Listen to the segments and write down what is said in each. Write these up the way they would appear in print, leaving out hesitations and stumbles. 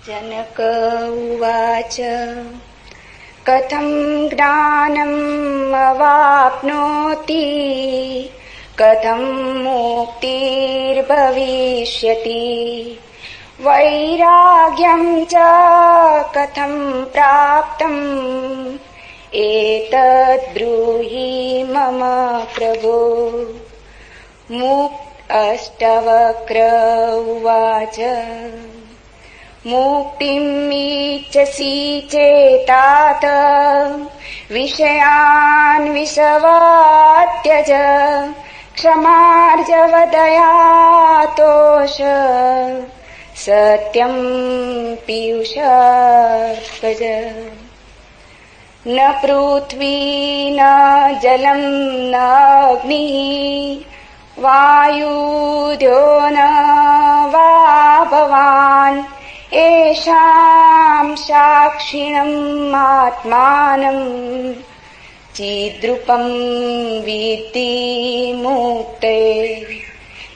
जनक उवाच कथं ज्ञानम् अवाप्नोति कथं मुक्तिर्भविष्यति वैराग्यं च कथं प्राप्तम् एतद् ब्रूहि मम प्रभो। अष्टवक्र उवाच मुक्तिम् इच्छसि चेतात विषयान् विषवात्यज क्षमार्जवदयातोष सत्यं पीयूषात्मज। न पृथ्वी न जलं न अग्निः वायुर्यो न वा भवान् येषां साक्षिणम् आत्मानं चिद्रूपं विद्धि मुक्ते।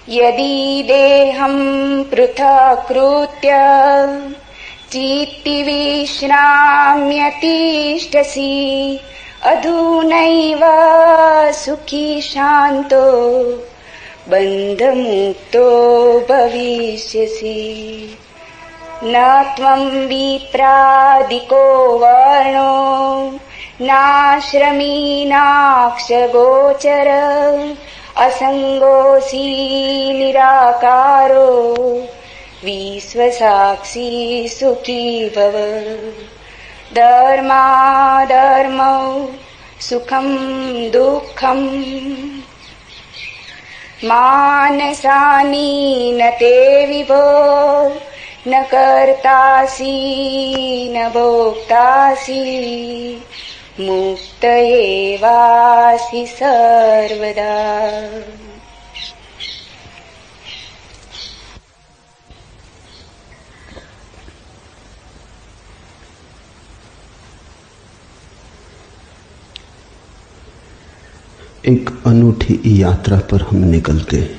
यदि देहं पृथक्कृत्य चित्ति विश्राम्यतिष्ठसि अधुनैव सुखी शान्तो बन्धमुक्तो भविष्यसि। न त्वं विप्रादिको वर्णो नाश्रमी नाक्षगोचर असङ्गोऽसि निराकारो विश्वसाक्षी सुखी भव। धर्माधर्मौ सुखं दुःखं मानसानि न ते विभो न कर्तासि न भोक्तासि मुक्त एवासि सर्वदा। एक अनूठी यात्रा पर हम निकलते।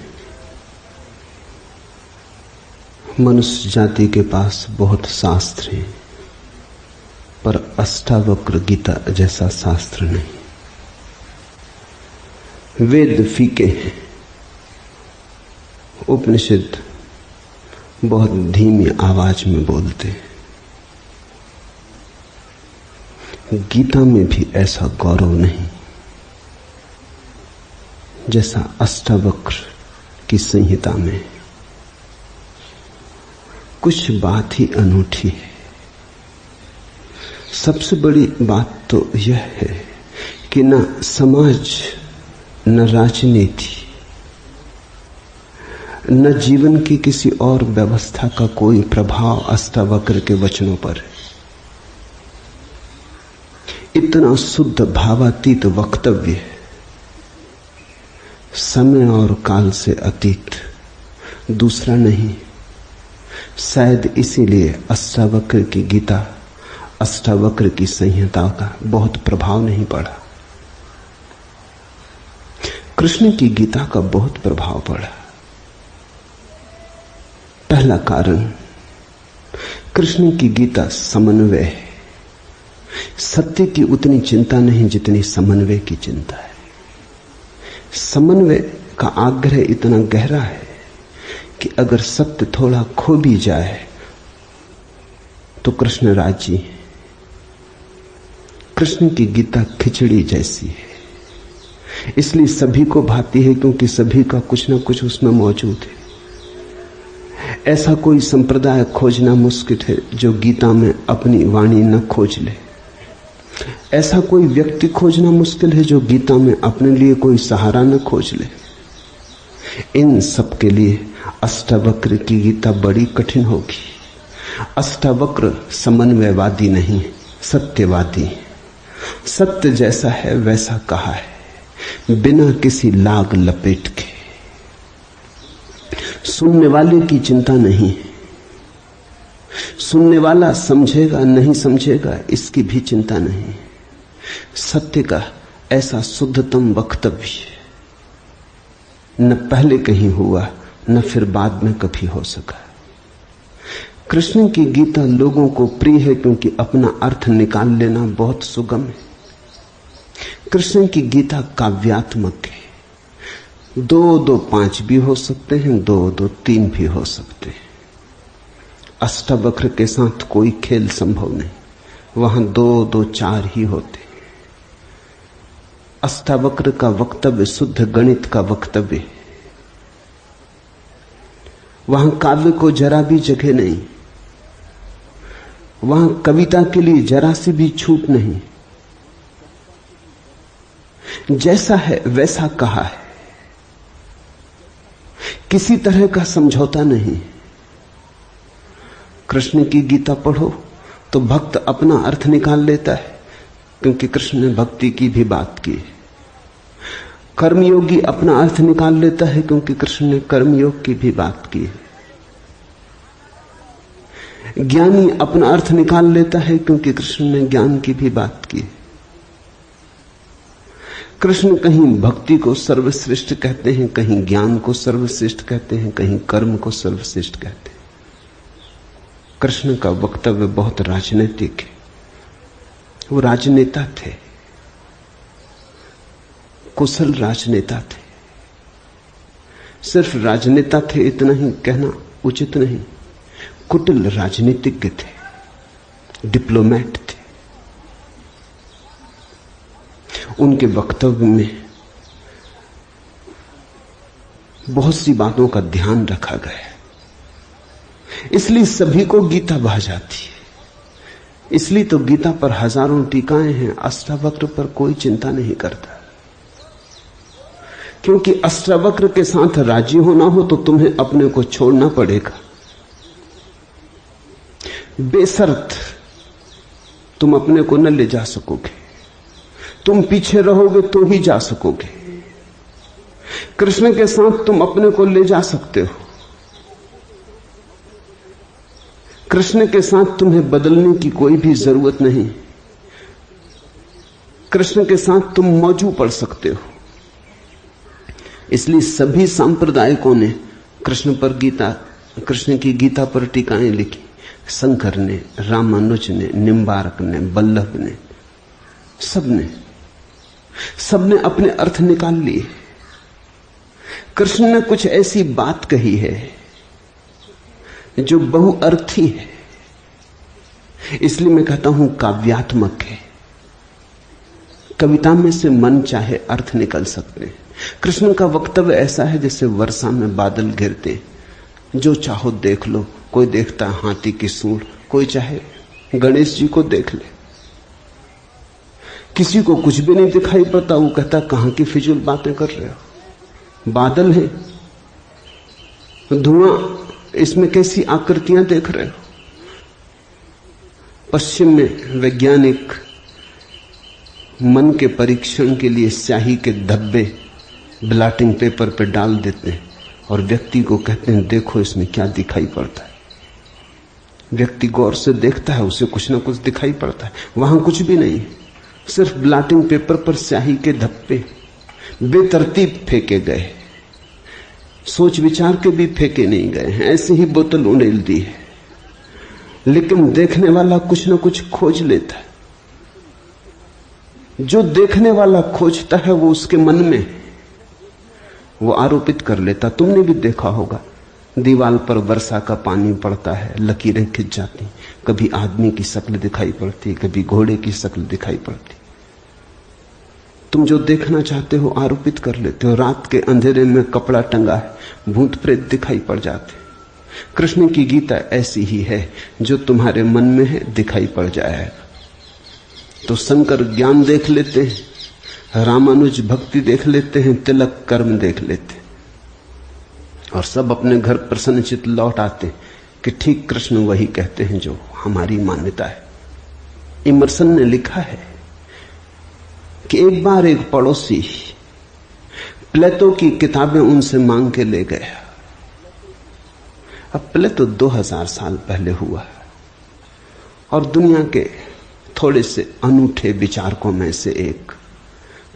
मनुष्य जाति के पास बहुत शास्त्र हैं, पर अष्टावक्र गीता जैसा शास्त्र नहीं। वेद फीके हैं, उपनिषद बहुत धीमी आवाज में बोलते हैं। गीता में भी ऐसा गौरव नहीं जैसा अष्टावक्र की संहिता में। कुछ बात ही अनूठी है। सबसे बड़ी बात तो यह है कि न समाज, न राजनीति, न जीवन की किसी और व्यवस्था का कोई प्रभाव अष्टावक्र के वचनों पर है। इतना शुद्ध भावातीत वक्तव्य है, समय और काल से अतीत, दूसरा नहीं। शायद इसीलिए अष्टावक्र की गीता, अष्टावक्र की संहिता का बहुत प्रभाव नहीं पड़ा। कृष्ण की गीता का बहुत प्रभाव पड़ा। पहला कारण, कृष्ण की गीता समन्वय है। सत्य की उतनी चिंता नहीं जितनी समन्वय की चिंता है। समन्वय का आग्रह इतना गहरा है कि अगर सत्य थोड़ा खो भी जाए तो कृष्ण राजी है। कृष्ण की गीता खिचड़ी जैसी है, इसलिए सभी को भाती है, क्योंकि सभी का कुछ न कुछ उसमें मौजूद है। ऐसा कोई संप्रदाय खोजना मुश्किल है जो गीता में अपनी वाणी न खोज ले। ऐसा कोई व्यक्ति खोजना मुश्किल है जो गीता में अपने लिए कोई सहारा न खोज ले। इन सब के लिए अष्टावक्र की गीता बड़ी कठिन होगी। अष्टावक्र समन्वयवादी नहीं, सत्यवादी। सत्य जैसा है वैसा कहा है, बिना किसी लाग लपेट के। सुनने वाले की चिंता नहीं, सुनने वाला समझेगा नहीं समझेगा इसकी भी चिंता नहीं। सत्य का ऐसा शुद्धतम वक्तव्य न पहले कहीं हुआ न फिर बाद में कभी हो सका। कृष्ण की गीता लोगों को प्रिय है क्योंकि अपना अर्थ निकाल लेना बहुत सुगम है। कृष्ण की गीता काव्यात्मक है। 2 2 5 भी हो सकते हैं, 2 2 3 भी हो सकते हैं। अष्टावक्र के साथ कोई खेल संभव नहीं, वहां 2 2 4 ही होते। अष्टावक्र का वक्तव्य शुद्ध गणित का वक्तव्य है। वहां काव्य को जरा भी जगह नहीं, वहां कविता के लिए जरा सी भी छूट नहीं। जैसा है वैसा कहा है, किसी तरह का समझौता नहीं। कृष्ण की गीता पढ़ो तो भक्त अपना अर्थ निकाल लेता है, क्योंकि कृष्ण ने भक्ति की भी बात की। कर्मयोगी अपना अर्थ निकाल लेता है, क्योंकि कृष्ण ने कर्मयोग की भी बात की। ज्ञानी अपना अर्थ निकाल लेता है, क्योंकि कृष्ण ने ज्ञान की भी बात की। कृष्ण कहीं भक्ति को सर्वश्रेष्ठ कहते हैं, कहीं ज्ञान को सर्वश्रेष्ठ कहते हैं, कहीं कर्म को सर्वश्रेष्ठ कहते हैं। कृष्ण का वक्तव्य बहुत राजनीतिक है। वो राजनेता थे, कुशल राजनेता थे। सिर्फ राजनेता थे इतना ही कहना उचित नहीं, कुटिल राजनीतिज्ञ थे, डिप्लोमेट थे। उनके वक्तव्य में बहुत सी बातों का ध्यान रखा गया, इसलिए सभी को गीता भा जाती है। इसलिए तो गीता पर हजारों टीकाएं हैं, अष्टावक्र पर कोई चिंता नहीं करता, क्योंकि अष्टावक्र के साथ राजी होना हो तो तुम्हें अपने को छोड़ना पड़ेगा। बेशर्त तुम अपने को न ले जा सकोगे, तुम पीछे रहोगे तो ही जा सकोगे। कृष्ण के साथ तुम अपने को ले जा सकते हो। कृष्ण के साथ तुम्हें बदलने की कोई भी जरूरत नहीं। कृष्ण के साथ तुम मौजू पड़ सकते हो। इसलिए सभी सांप्रदायिकों ने कृष्ण की गीता पर टीकाएं लिखी। शंकर ने, रामानुज ने, निम्बार्क ने, बल्लभ ने, सबने अपने अर्थ निकाल लिए। कृष्ण ने कुछ ऐसी बात कही है जो बहुअर्थी है, इसलिए मैं कहता हूं काव्यात्मक है। कविता में से मन चाहे अर्थ निकल सकते हैं। कृष्ण का वक्तव्य ऐसा है जैसे वर्षा में बादल गिरते, जो चाहो देख लो। कोई देखता है हाथी की सूंड, कोई चाहे गणेश जी को देख ले। किसी को कुछ भी नहीं दिखाई पड़ता, वो कहता कहां की फिजूल बातें कर रहे हो, बादल है, धुआं, इसमें कैसी आकृतियां देख रहे हो। पश्चिम में वैज्ञानिक मन के परीक्षण के लिए स्याही के धब्बे ब्लॉटिंग पेपर पर डाल देते हैं और व्यक्ति को कहते हैं देखो इसमें क्या दिखाई पड़ता है। व्यक्ति गौर से देखता है, उसे कुछ ना कुछ दिखाई पड़ता है। वहां कुछ भी नहीं, सिर्फ ब्लॉटिंग पेपर पर स्याही के धब्बे बेतरतीब फेंके गए, सोच विचार के भी फेंके नहीं गए हैं, ऐसे ही बोतल उड़ेल दी है। लेकिन देखने वाला कुछ ना कुछ खोज लेता है। जो देखने वाला खोजता है वो उसके मन में, वो आरोपित कर लेता। तुमने भी देखा होगा, दीवार पर वर्षा का पानी पड़ता है, लकीरें खिंच जाती, कभी आदमी की शक्ल दिखाई पड़ती, कभी घोड़े की शक्ल दिखाई पड़ती। तुम जो देखना चाहते हो आरोपित कर लेते हो। रात के अंधेरे में कपड़ा टंगा है, भूत प्रेत दिखाई पड़ जाते। कृष्ण की गीता ऐसी ही है, जो तुम्हारे मन में है दिखाई पड़ जाएगा। तो शंकर ज्ञान देख लेते हैं, रामानुज भक्ति देख लेते हैं, तिलक कर्म देख लेते हैं, और सब अपने घर प्रसन्नचित्त लौट आते कि ठीक कृष्ण वही कहते हैं जो हमारी मान्यता है। इमर्सन ने लिखा है कि एक बार एक पड़ोसी प्लेटो की किताबें उनसे मांग के ले गया। अब प्लेटो 2000 साल पहले हुआ और दुनिया के थोड़े से अनूठे विचारकों में से एक।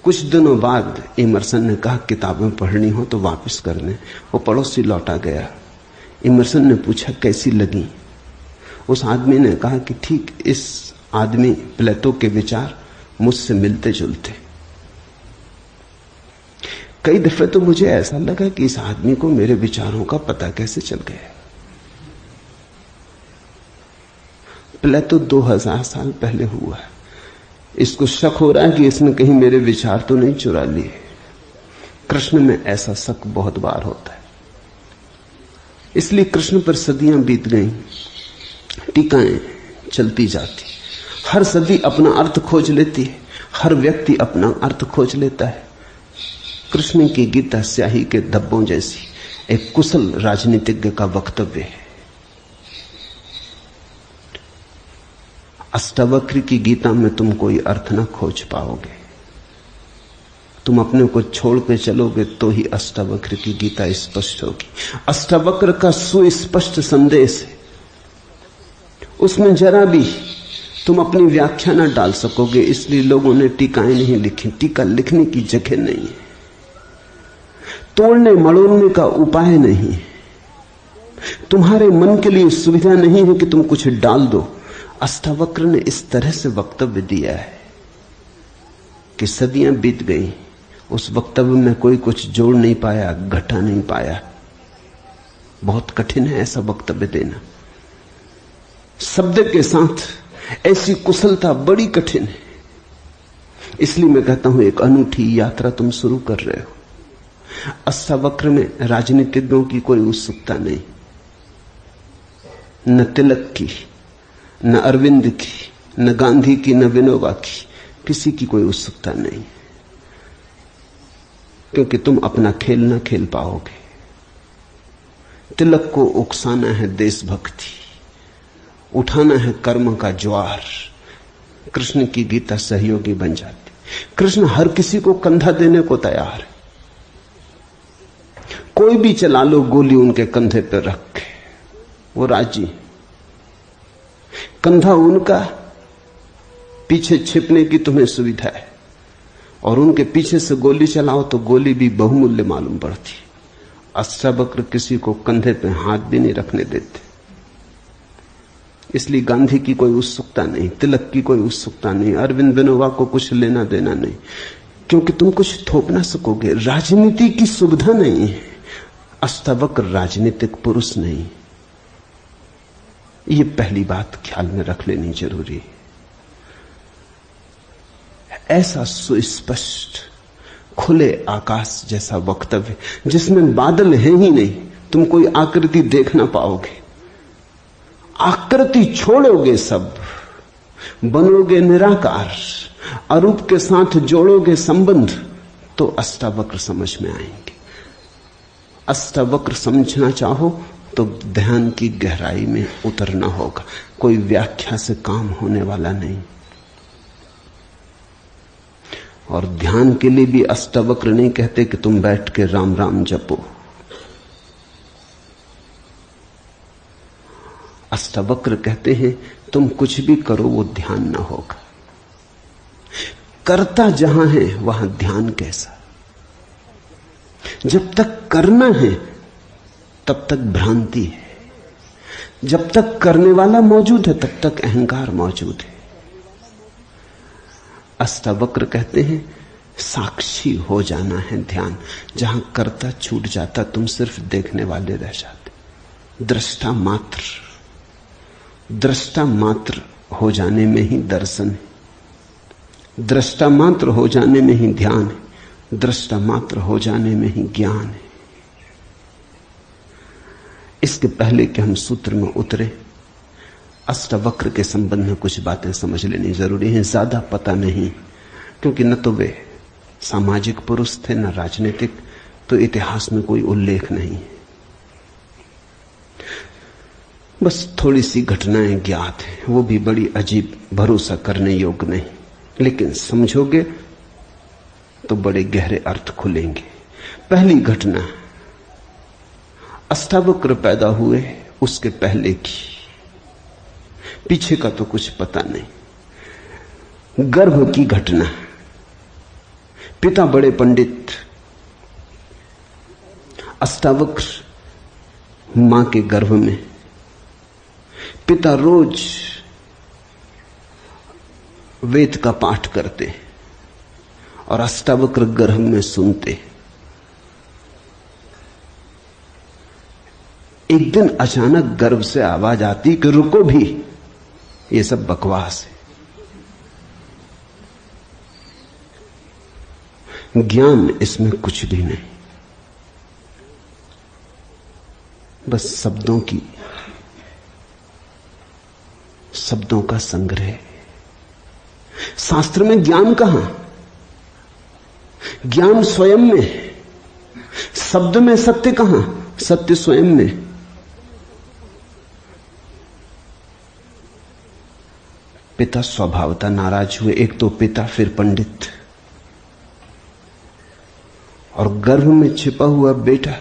कुछ दिनों बाद इमर्सन ने कहा किताबें पढ़नी हो तो वापस करने। वो पड़ोसी लौटा गया। इमर्सन ने पूछा कैसी लगी? उस आदमी ने कहा कि ठीक इस आदमी प्लेटो के विचार मुझसे मिलते जुलते। कई दफे तो मुझे ऐसा लगा कि इस आदमी को मेरे विचारों का पता कैसे चल गया। प्लेटो 2000 साल पहले हुआ है। इसको शक हो रहा है कि इसने कहीं मेरे विचार तो नहीं चुरा लिए। कृष्ण में ऐसा शक बहुत बार होता है, इसलिए कृष्ण पर सदियां बीत गईं, टीकाएं चलती जाती, हर सदी अपना अर्थ खोज लेती है, हर व्यक्ति अपना अर्थ खोज लेता है। कृष्ण की गीता स्याही के धब्बों जैसी एक कुशल राजनीतिज्ञ का वक्तव्य है। अष्टावक्र की गीता में तुम कोई अर्थ ना खोज पाओगे। तुम अपने को छोड़ के चलोगे तो ही अष्टावक्र की गीता स्पष्ट होगी। अष्टावक्र का सुस्पष्ट संदेश है, उसमें जरा भी तुम अपनी व्याख्या ना डाल सकोगे, इसलिए लोगों ने टीकाएं नहीं लिखी। टीका लिखने की जगह नहीं है, तोड़ने मड़ोड़ने का उपाय नहीं है, तुम्हारे मन के लिए सुविधा नहीं है कि तुम कुछ डाल दो। अष्टावक्र ने इस तरह से वक्तव्य दिया है कि सदियां बीत गई, उस वक्तव्य में कोई कुछ जोड़ नहीं पाया, घटा नहीं पाया। बहुत कठिन है ऐसा वक्तव्य देना, शब्द के साथ ऐसी कुशलता बड़ी कठिन है। इसलिए मैं कहता हूं एक अनूठी यात्रा तुम शुरू कर रहे हो। अष्टावक्र में राजनीतिज्ञों की कोई उत्सुकता नहीं, न तिलक की, न अरविंद की, न गांधी की, न विनोबा की, किसी की कोई उत्सुकता नहीं, क्योंकि तुम अपना खेल न खेल पाओगे। तिलक को उकसाना है देशभक्ति, उठाना है कर्म का ज्वार। कृष्ण की गीता सहयोगी बन जाती। कृष्ण हर किसी को कंधा देने को तैयार है। कोई भी चला लो गोली उनके कंधे पर रख के, वो राजी। कंधा उनका, पीछे छिपने की तुम्हें सुविधा है, और उनके पीछे से गोली चलाओ तो गोली भी बहुमूल्य मालूम पड़ती। अष्टावक्र किसी को कंधे पे हाथ भी नहीं रखने देते। इसलिए गांधी की कोई उत्सुकता नहीं, तिलक की कोई उत्सुकता नहीं, अरविंद विनोबा को कुछ लेना देना नहीं, क्योंकि तुम कुछ थोप ना सकोगे। राजनीति की सुविधा नहीं है। अष्टावक्र राजनीतिक पुरुष नहीं। ये पहली बात ख्याल में रख लेनी जरूरी है। ऐसा सुस्पष्ट खुले आकाश जैसा वक्तव्य जिसमें बादल है ही नहीं, तुम कोई आकृति देख ना पाओगे, आकृति छोड़ोगे, सब बनोगे निराकार, अरूप के साथ जोड़ोगे संबंध, तो अष्टावक्र समझ में आएंगे। अष्टावक्र समझना चाहो तो ध्यान की गहराई में उतरना होगा, कोई व्याख्या से काम होने वाला नहीं। और ध्यान के लिए भी अष्टावक्र नहीं कहते कि तुम बैठ के राम राम जपो। अष्टावक्र कहते हैं तुम कुछ भी करो वो ध्यान ना होगा। करता जहां है वहां ध्यान कैसा। जब तक करना है तब तक भ्रांति है, जब तक करने वाला मौजूद है तब तक अहंकार मौजूद है। अष्टावक्र कहते हैं साक्षी हो जाना है ध्यान। जहां करता छूट जाता तुम सिर्फ देखने वाले रह जाते। दृष्टा मात्र, दृष्टा मात्र हो जाने में ही दर्शन है, दृष्टा मात्र हो जाने में ही ध्यान है, दृष्टा मात्र हो जाने में ही ज्ञान है। इसके पहले कि हम सूत्र में उतरे, अष्टावक्र के संबंध में कुछ बातें समझ लेनी जरूरी है। ज्यादा पता नहीं, क्योंकि न तो वे सामाजिक पुरुष थे न राजनीतिक, तो इतिहास में कोई उल्लेख नहीं। बस थोड़ी सी घटनाएं ज्ञात हैं, वो भी बड़ी अजीब, भरोसा करने योग्य नहीं, लेकिन समझोगे तो बड़े गहरे अर्थ खुलेंगे। पहली घटना, अष्टावक्र पैदा हुए उसके पहले की, पीछे का तो कुछ पता नहीं। गर्भ की घटना, पिता बड़े पंडित, अष्टावक्र मां के गर्भ में, पिता रोज वेद का पाठ करते और अष्टावक्र गर्भ में सुनते। एक दिन अचानक गर्भ से आवाज आती कि रुको भी, ये सब बकवास है, ज्ञान इसमें कुछ भी नहीं, बस शब्दों का संग्रह। शास्त्र में ज्ञान कहां? ज्ञान स्वयं में है। शब्द में सत्य कहां? सत्य स्वयं में। पिता स्वभावतः नाराज हुए। एक तो पिता, फिर पंडित, और गर्भ में छिपा हुआ बेटा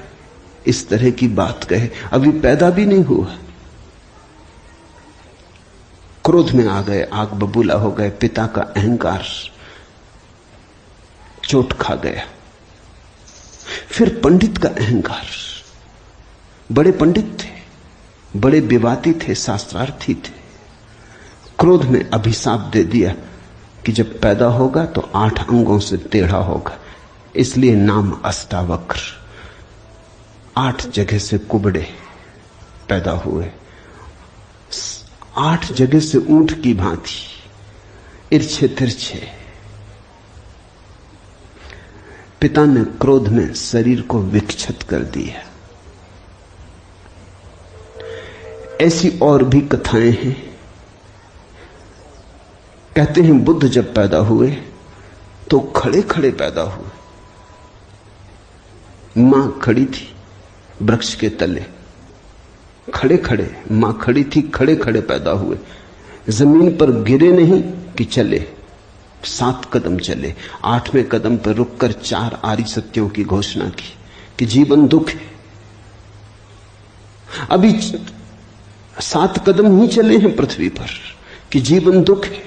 इस तरह की बात कहे, अभी पैदा भी नहीं हुआ। क्रोध में आ गए, आग बबूला हो गए। पिता का अहंकार चोट खा गया। फिर पंडित का अहंकार, बड़े पंडित थे, बड़े विवादी थे, शास्त्रार्थी थे। क्रोध में अभिशाप दे दिया कि जब पैदा होगा तो 8 अंगों से टेढ़ा होगा, इसलिए नाम अष्टावक्र। 8 जगह से कुबड़े पैदा हुए, 8 जगह से ऊंट की भांति इर्छे तिरछे। पिता ने क्रोध में शरीर को विक्षत कर दिया। ऐसी और भी कथाएं हैं। कहते हैं बुद्ध जब पैदा हुए तो खड़े खड़े पैदा हुए। मां खड़ी थी वृक्ष के तले, खड़े खड़े, मां खड़ी थी, खड़े खड़े पैदा हुए। जमीन पर गिरे नहीं कि चले, 7 कदम चले। 8वें कदम पर रुककर 4 आर्य सत्यों की घोषणा की कि जीवन दुख है। अभी 7 कदम ही चले हैं पृथ्वी पर कि जीवन दुख है,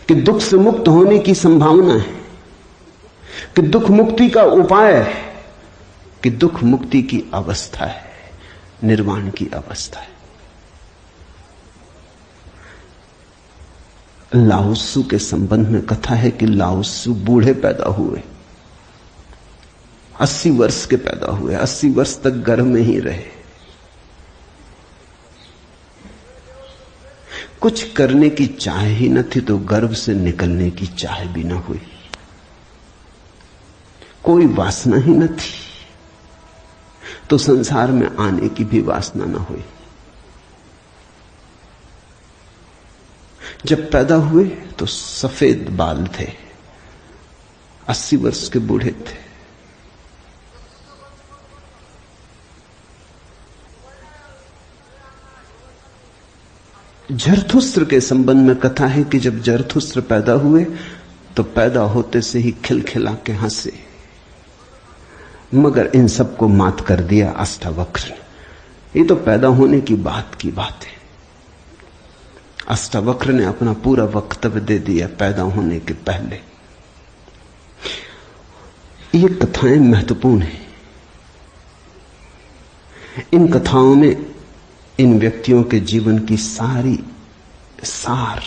कि दुख से मुक्त होने की संभावना है, कि दुख मुक्ति का उपाय है, कि दुख मुक्ति की अवस्था है, निर्वाण की अवस्था है। लाओत्सु के संबंध में कथा है कि लाओत्सु बूढ़े पैदा हुए, 80 वर्ष के पैदा हुए, 80 वर्ष तक गर्भ में ही रहे। कुछ करने की चाह ही न थी तो गर्भ से निकलने की चाह भी न हुई। कोई वासना ही न थी तो संसार में आने की भी वासना न हुई। जब पैदा हुए तो सफेद बाल थे, 80 वर्ष के बूढ़े थे। जरथुस्त्र के संबंध में कथा है कि जब जरथुस्त्र पैदा हुए तो पैदा होते से ही खिलखिला के हंसे, मगर इन सबको मात कर दिया अष्टावक्र ने। ये तो पैदा होने की बात है। अष्टावक्र ने अपना पूरा वक्तव्य दे दिया पैदा होने के पहले। ये कथाएं महत्वपूर्ण हैं। इन कथाओं में इन व्यक्तियों के जीवन की सारी सार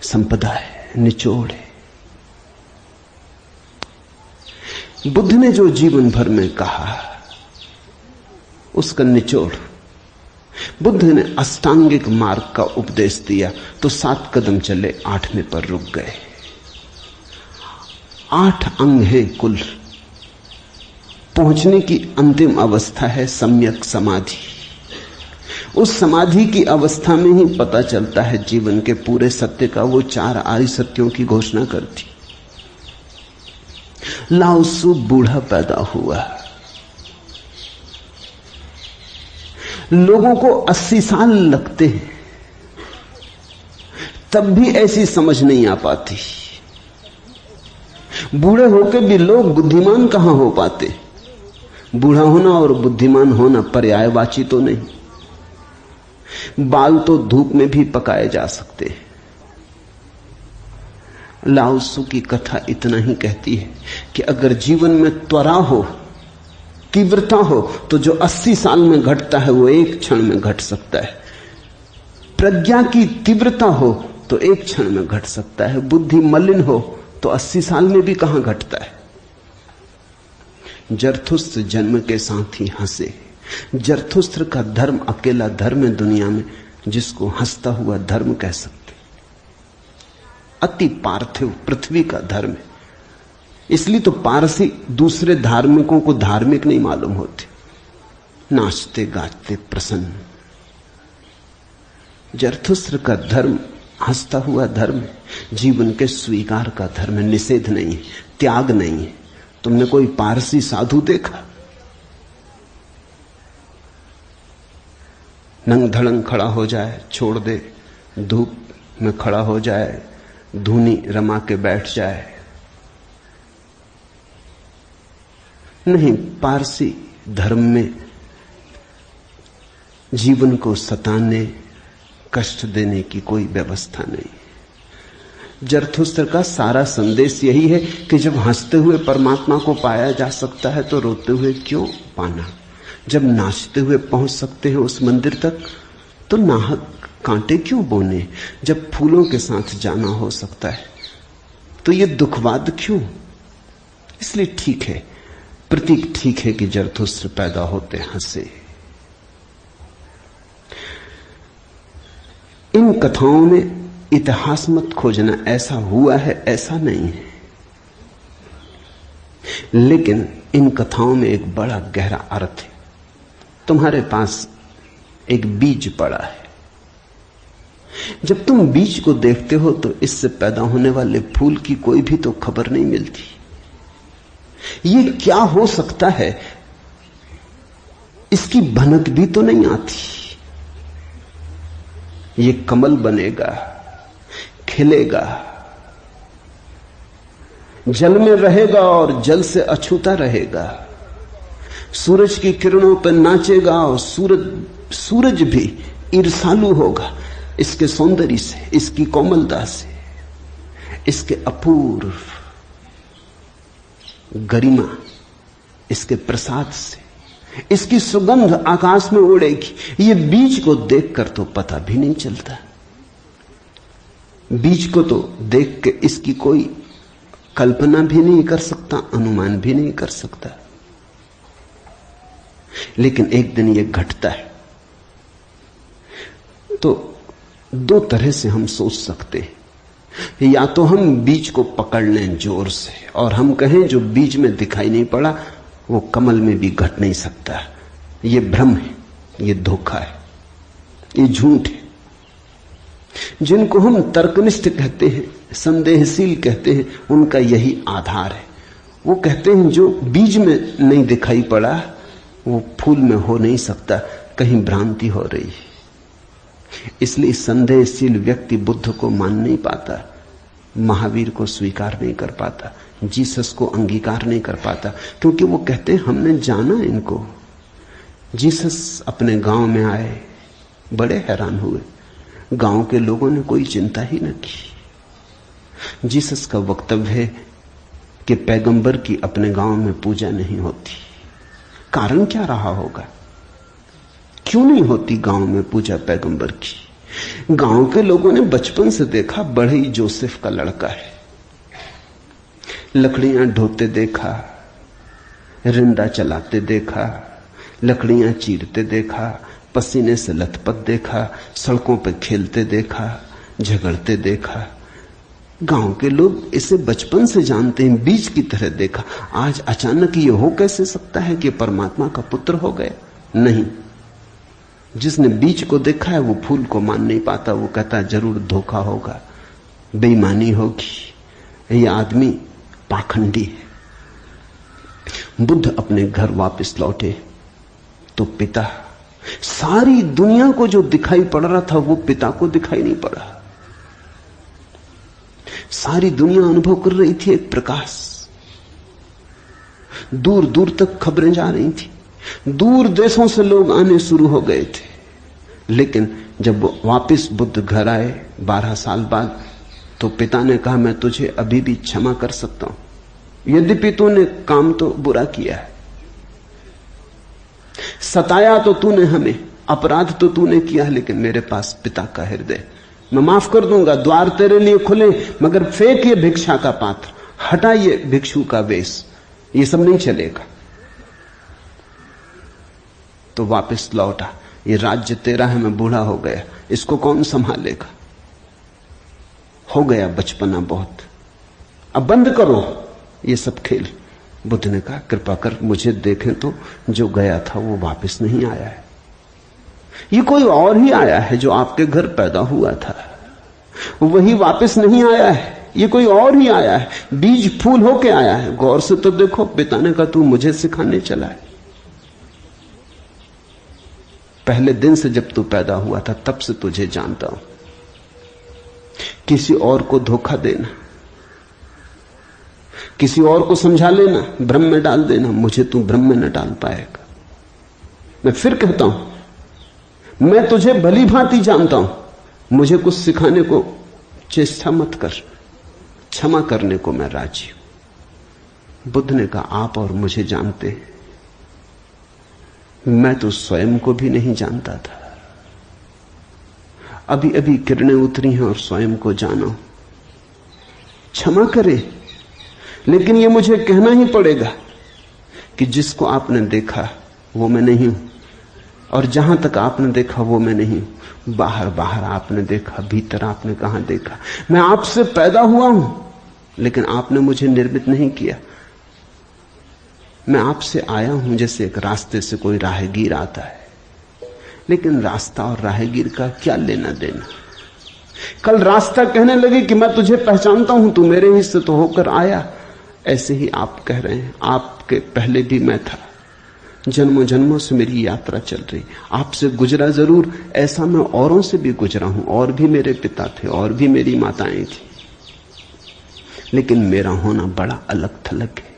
संपदा है, निचोड़ है। बुद्ध ने जो जीवन भर में कहा उसका निचोड़। बुद्ध ने अष्टांगिक मार्ग का उपदेश दिया तो 7 कदम चले, 8वें पर रुक गए। 8 अंग हैं कुल। पहुंचने की अंतिम अवस्था है सम्यक समाधि। उस समाधि की अवस्था में ही पता चलता है जीवन के पूरे सत्य का। वो 4 आर्य सत्यों की घोषणा करती। लाओत्सु बूढ़ा पैदा हुआ। लोगों को 80 साल लगते हैं, तब भी ऐसी समझ नहीं आ पाती। बूढ़े होकर भी लोग बुद्धिमान कहां हो पाते। बूढ़ा होना और बुद्धिमान होना पर्यायवाची तो नहीं। बाल तो धूप में भी पकाए जा सकते हैं। लाओत्सु की कथा इतना ही कहती है कि अगर जीवन में त्वरा हो तीव्रता हो तो जो 80 साल में घटता है वो एक क्षण में घट सकता है। प्रज्ञा की तीव्रता हो तो एक क्षण में घट सकता है। बुद्धि मलिन हो तो 80 साल में भी कहां घटता है। जरथुस्त्र जन्म के साथ ही हंसे। जरथुस्त्र का धर्म अकेला धर्म है दुनिया में जिसको हंसता हुआ धर्म कह सकते। अति पार्थिव पृथ्वी का धर्म है। इसलिए तो पारसी दूसरे धार्मिकों को धार्मिक नहीं मालूम होते, नाचते गाते प्रसन्न। जरथुस्त्र का धर्म हंसता हुआ धर्म है, जीवन के स्वीकार का धर्म है, निषेध नहीं है, त्याग नहीं है। तुमने कोई पारसी साधु देखा? नंग धड़ंग खड़ा हो जाए, छोड़ दे, धूप में खड़ा हो जाए, धूनी रमा के बैठ जाए? नहीं, पारसी धर्म में जीवन को सताने, कष्ट देने की कोई व्यवस्था नहीं। जरथुस्त्र का सारा संदेश यही है कि जब हंसते हुए परमात्मा को पाया जा सकता है तो रोते हुए क्यों पाना। जब नाचते हुए पहुंच सकते हैं उस मंदिर तक तो नाहक कांटे क्यों बोने। जब फूलों के साथ जाना हो सकता है तो ये दुखवाद क्यों। इसलिए ठीक है, प्रतीक ठीक है कि जरथुस्त्र पैदा होते हंसे। इन कथाओं में इतिहास मत खोजना, ऐसा हुआ है ऐसा नहीं है, लेकिन इन कथाओं में एक बड़ा गहरा अर्थ है। तुम्हारे पास एक बीज पड़ा है, जब तुम बीज को देखते हो तो इससे पैदा होने वाले फूल की कोई भी तो खबर नहीं मिलती। ये क्या हो सकता है इसकी भनक भी तो नहीं आती। ये कमल बनेगा, खिलेगा, जल में रहेगा और जल से अछूता रहेगा, सूरज की किरणों पर नाचेगा और सूरज भी ईर्ष्यालु होगा इसके सौंदर्य से, इसकी कोमलता से, इसके अपूर्व गरिमा, इसके प्रसाद से, इसकी सुगंध आकाश में उड़ेगी। ये बीज को देखकर तो पता भी नहीं चलता। बीज को तो देख के इसकी कोई कल्पना भी नहीं कर सकता, अनुमान भी नहीं कर सकता। लेकिन एक दिन ये घटता है। तो दो तरह से हम सोच सकते हैं। या तो हम बीज को पकड़ लें जोर से और हम कहें जो बीज में दिखाई नहीं पड़ा वो कमल में भी घट नहीं सकता। ये भ्रम है, ये धोखा है, ये झूठ है। जिनको हम तर्कनिष्ठ कहते हैं, संदेहशील कहते हैं, उनका यही आधार है। वो कहते हैं जो बीज में नहीं दिखाई पड़ा वो फूल में हो नहीं सकता, कहीं भ्रांति हो रही है। इसलिए संदेहशील व्यक्ति बुद्ध को मान नहीं पाता, महावीर को स्वीकार नहीं कर पाता, जीसस को अंगीकार नहीं कर पाता, क्योंकि वो कहते हैं हमने जाना इनको। जीसस अपने गांव में आए, बड़े हैरान हुए, गांव के लोगों ने कोई चिंता ही न की। जीसस का वक्तव्य है कि पैगंबर की अपने गांव में पूजा नहीं होती। कारण क्या रहा होगा, क्यों नहीं होती गांव में पूजा पैगंबर की? गांव के लोगों ने बचपन से देखा, बड़े ही जोसेफ का लड़का है, लकड़ियां ढोते देखा, रिंदा चलाते देखा, लकड़ियां चीरते देखा, पसीने से लथपथ देखा, सड़कों पर खेलते देखा, झगड़ते देखा। गांव के लोग इसे बचपन से जानते हैं, बीज की तरह देखा। आज अचानक ये हो कैसे सकता है कि परमात्मा का पुत्र हो गया? नहीं, जिसने बीज को देखा है वो फूल को मान नहीं पाता। वो कहता जरूर धोखा होगा, बेईमानी होगी, ये आदमी पाखंडी है। बुद्ध अपने घर वापस लौटे तो पिता, सारी दुनिया को जो दिखाई पड़ रहा था वो पिता को दिखाई नहीं पड़ा। सारी दुनिया अनुभव कर रही थी एक प्रकाश, दूर दूर तक खबरें जा रही थी, दूर देशों से लोग आने शुरू हो गए थे। लेकिन जब वापस बुद्ध घर आए 12 साल बाद, तो पिता ने कहा मैं तुझे अभी भी क्षमा कर सकता हूं, यद्यपि तूने काम तो बुरा किया है, सताया तो तूने हमें, अपराध तो तूने किया, लेकिन मेरे पास पिता का हृदय, मैं माफ कर दूंगा, द्वार तेरे लिए खुले, मगर फेंक ये भिक्षा का पात्र, हटा ये भिक्षु का वेश, ये सब नहीं चलेगा। तो वापस लौटा, ये राज्य तेरा है, मैं बूढ़ा हो गया, इसको कौन संभालेगा, हो गया बचपना बहुत, अब बंद करो ये सब खेल। बुद्ध ने कहा कृपा कर मुझे देखें तो, जो गया था वो वापस नहीं आया है, ये कोई और ही आया है, जो आपके घर पैदा हुआ था वही वापस नहीं आया है, ये कोई और ही आया है, बीज फूल होके आया है। गौर से तो देखो, पिता ने कहा तू मुझे सिखाने चला है, पहले दिन से जब तू पैदा हुआ था तब से तुझे जानता हूं। किसी और को धोखा देना, किसी और को समझा लेना, भ्रम में डाल देना, मुझे तू भ्रम में न डाल पाएगा। मैं फिर कहता हूं, मैं तुझे भली भांति जानता हूं, मुझे कुछ सिखाने को चेष्टा मत कर, क्षमा करने को मैं राजी हूं। बुद्ध ने कहा आप और मुझे जानते हैं, मैं तो स्वयं को भी नहीं जानता था, अभी अभी किरणें उतरी हैं और स्वयं को जाना। क्षमा करे, लेकिन यह मुझे कहना ही पड़ेगा कि जिसको आपने देखा वो मैं नहीं हूं, और जहां तक आपने देखा वो मैं नहीं हूं। बाहर बाहर आपने देखा, भीतर आपने कहां देखा। मैं आपसे पैदा हुआ हूं, लेकिन आपने मुझे निर्मित नहीं किया। मैं आपसे आया हूं जैसे एक रास्ते से कोई राहगीर आता है, लेकिन रास्ता और राहगीर का क्या लेना देना। कल रास्ता कहने लगे कि मैं तुझे पहचानता हूं, तू मेरे हिस्से तो होकर आया, ऐसे ही आप कह रहे हैं आपके पहले भी मैं था, जन्मों जन्मों से मेरी यात्रा चल रही, आपसे गुजरा जरूर, ऐसा मैं औरों से भी गुजरा हूं, और भी मेरे पिता थे, और भी मेरी माताएं थी, लेकिन मेरा होना बड़ा अलग थलग है,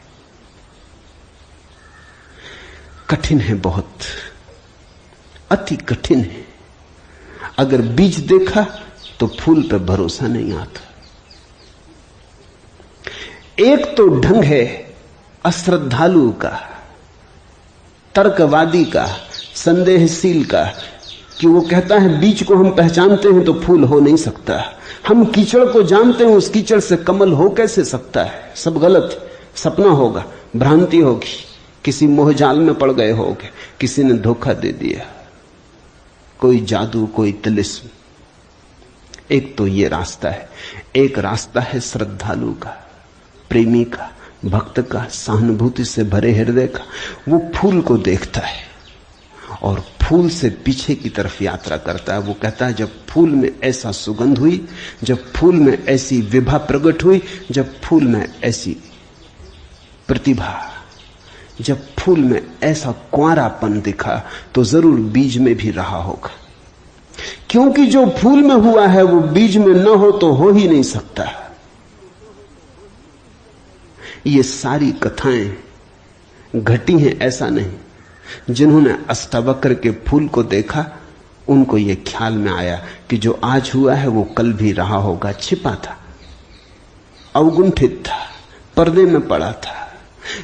कठिन है, बहुत अति कठिन है। अगर बीज देखा तो फूल पर भरोसा नहीं आता। एक तो ढंग है अश्रद्धालु का, तर्कवादी का, संदेहशील का, कि वो कहता है बीज को हम पहचानते हैं तो फूल हो नहीं सकता, हम कीचड़ को जानते हैं, उस कीचड़ से कमल हो कैसे सकता है, सब गलत, सपना होगा, भ्रांति होगी, किसी मोहजाल में पड़ गए होगे, किसी ने धोखा दे दिया, कोई जादू, कोई तिलिस्म। एक तो ये रास्ता है, एक रास्ता है श्रद्धालु का, प्रेमी का, भक्त का, सहानुभूति से भरे हृदय का। वो फूल को देखता है और फूल से पीछे की तरफ यात्रा करता है। वो कहता है जब फूल में ऐसा सुगंध हुई, जब फूल में ऐसी विभा प्रकट हुई, जब फूल में ऐसी प्रतिभा, जब फूल में ऐसा कुंवारापन दिखा, तो जरूर बीज में भी रहा होगा, क्योंकि जो फूल में हुआ है वो बीज में न हो तो हो ही नहीं सकता। ये सारी कथाएं घटी हैं, ऐसा नहीं। जिन्होंने अष्टावक्र के फूल को देखा, उनको ये ख्याल में आया कि जो आज हुआ है वो कल भी रहा होगा, छिपा था, अवगुंठित था, पर्दे में पड़ा था।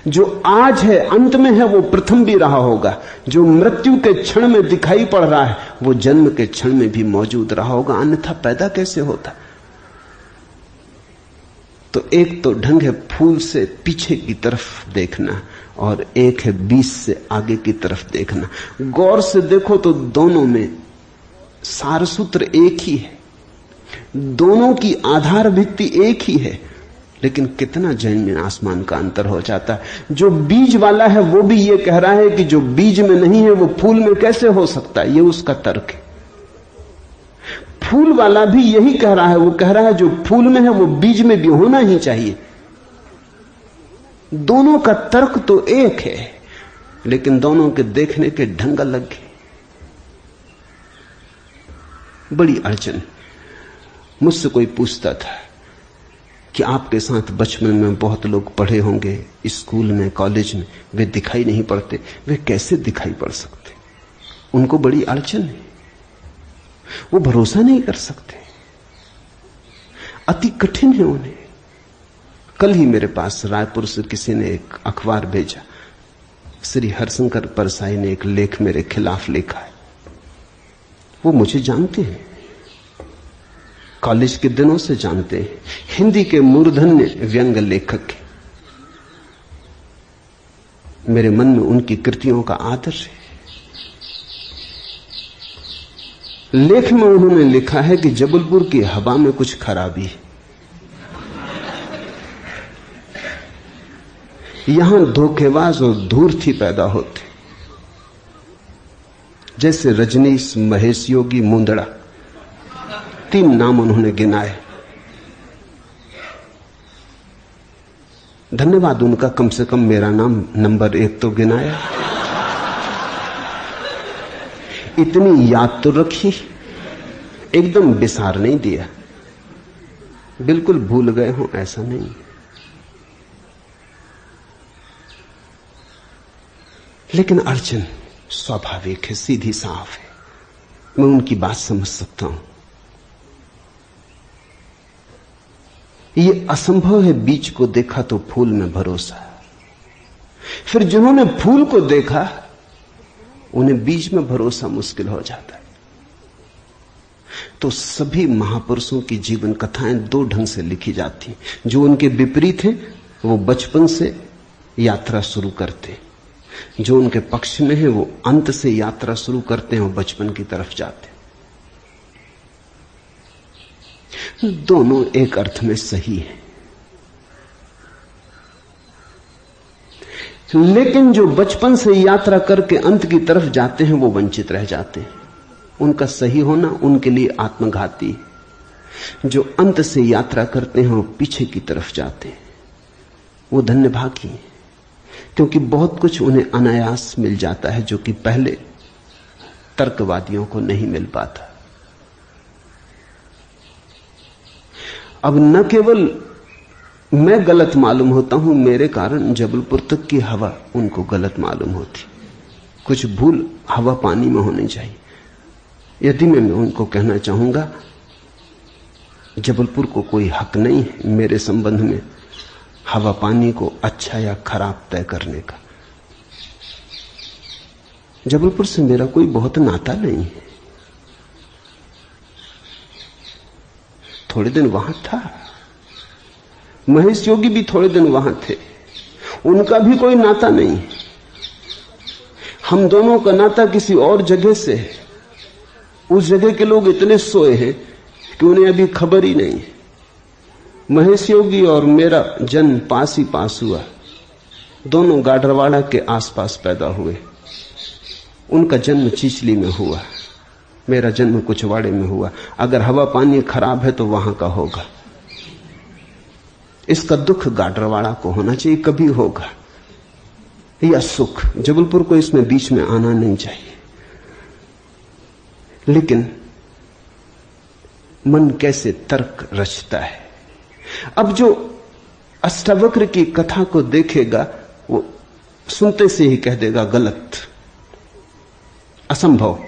जो आज है, अंत में है, वो प्रथम भी रहा होगा। जो मृत्यु के क्षण में दिखाई पड़ रहा है, वो जन्म के क्षण में भी मौजूद रहा होगा, अन्यथा पैदा कैसे होता। तो एक तो ढंग है फूल से पीछे की तरफ देखना, और एक है बीज से आगे की तरफ देखना। गौर से देखो तो दोनों में सारसूत्र एक ही है, दोनों की आधार भित्ति एक ही है, लेकिन कितना जमीन आसमान का अंतर हो जाता है। जो बीज वाला है वो भी ये कह रहा है कि जो बीज में नहीं है वो फूल में कैसे हो सकता है, ये उसका तर्क है। फूल वाला भी यही कह रहा है, वो कह रहा है जो फूल में है वो बीज में भी होना ही चाहिए। दोनों का तर्क तो एक है, लेकिन दोनों के देखने के ढंग अलग है। बड़ी अड़चन। मुझसे कोई पूछता था कि आपके साथ बचपन में बहुत लोग पढ़े होंगे, स्कूल में, कॉलेज में, वे दिखाई नहीं पड़ते, वे कैसे दिखाई पड़ सकते? उनको बड़ी अड़चन है, वो भरोसा नहीं कर सकते, अति कठिन है उन्हें। कल ही मेरे पास रायपुर से किसी ने एक अखबार भेजा, श्री हरिशंकर परसाई ने एक लेख मेरे खिलाफ लिखा है। वो मुझे जानते हैं, कॉलेज के दिनों से जानते हैं, हिंदी के मूर्धन्य व्यंग लेखक हैं। मेरे मन में उनकी कृतियों का आदर है। लेख में उन्होंने लिखा है कि जबलपुर की हवा में कुछ खराबी है। यहां धोखेबाज और धूर्ती पैदा होते, जैसे रजनीश, महेश योगी, मुंदड़ा, 3 नाम उन्होंने गिनाए। धन्यवाद उनका, कम से कम मेरा नाम नंबर 1 तो गिनाया। इतनी याद तो रखी, एकदम बिसार नहीं दिया, बिल्कुल भूल गए हो ऐसा नहीं। लेकिन अर्चन स्वाभाविक है, सीधी साफ है, मैं उनकी बात समझ सकता हूं। ये असंभव है बीज को देखा तो फूल में भरोसा। फिर जिन्होंने फूल को देखा उन्हें बीज में भरोसा मुश्किल हो जाता है। तो सभी महापुरुषों की जीवन कथाएं 2 ढंग से लिखी जाती हैं। जो उनके विपरीत हैं वो बचपन से यात्रा शुरू करते हैं, जो उनके पक्ष में है वो अंत से यात्रा शुरू करते हैं और बचपन की तरफ जाते हैं। दोनों एक अर्थ में सही है, लेकिन जो बचपन से यात्रा करके अंत की तरफ जाते हैं वो वंचित रह जाते हैं। उनका सही होना उनके लिए आत्मघाती है। जो अंत से यात्रा करते हैं और पीछे की तरफ जाते हैं वो धन्यभागी हैं, क्योंकि बहुत कुछ उन्हें अनायास मिल जाता है जो कि पहले तर्कवादियों को नहीं मिल पाता। अब न केवल मैं गलत मालूम होता हूं, मेरे कारण जबलपुर तक की हवा उनको गलत मालूम होती। कुछ भूल हवा पानी में होनी चाहिए। यदि मैं उनको कहना चाहूंगा जबलपुर को कोई हक नहीं है मेरे संबंध में हवा पानी को अच्छा या खराब तय करने का। जबलपुर से मेरा कोई बहुत नाता नहीं है। थोड़े दिन वहां था, महेश योगी भी थोड़े दिन वहां थे, उनका भी कोई नाता नहीं। हम दोनों का नाता किसी और जगह से है। उस जगह के लोग इतने सोए हैं कि उन्हें अभी खबर ही नहीं है। महेश योगी और मेरा जन्म पास ही पास हुआ, दोनों गाडरवाड़ा के आसपास पैदा हुए। उनका जन्म चिचली में हुआ, मेरा जन्म कुचवाड़े में हुआ। अगर हवा पानी खराब है तो वहां का होगा। इसका दुख गाडरवाड़ा को होना चाहिए, कभी होगा, या सुख। जबलपुर को इसमें बीच में आना नहीं चाहिए। लेकिन मन कैसे तर्क रचता है। अब जो अष्टावक्र की कथा को देखेगा वो सुनते से ही कह देगा गलत, असंभव।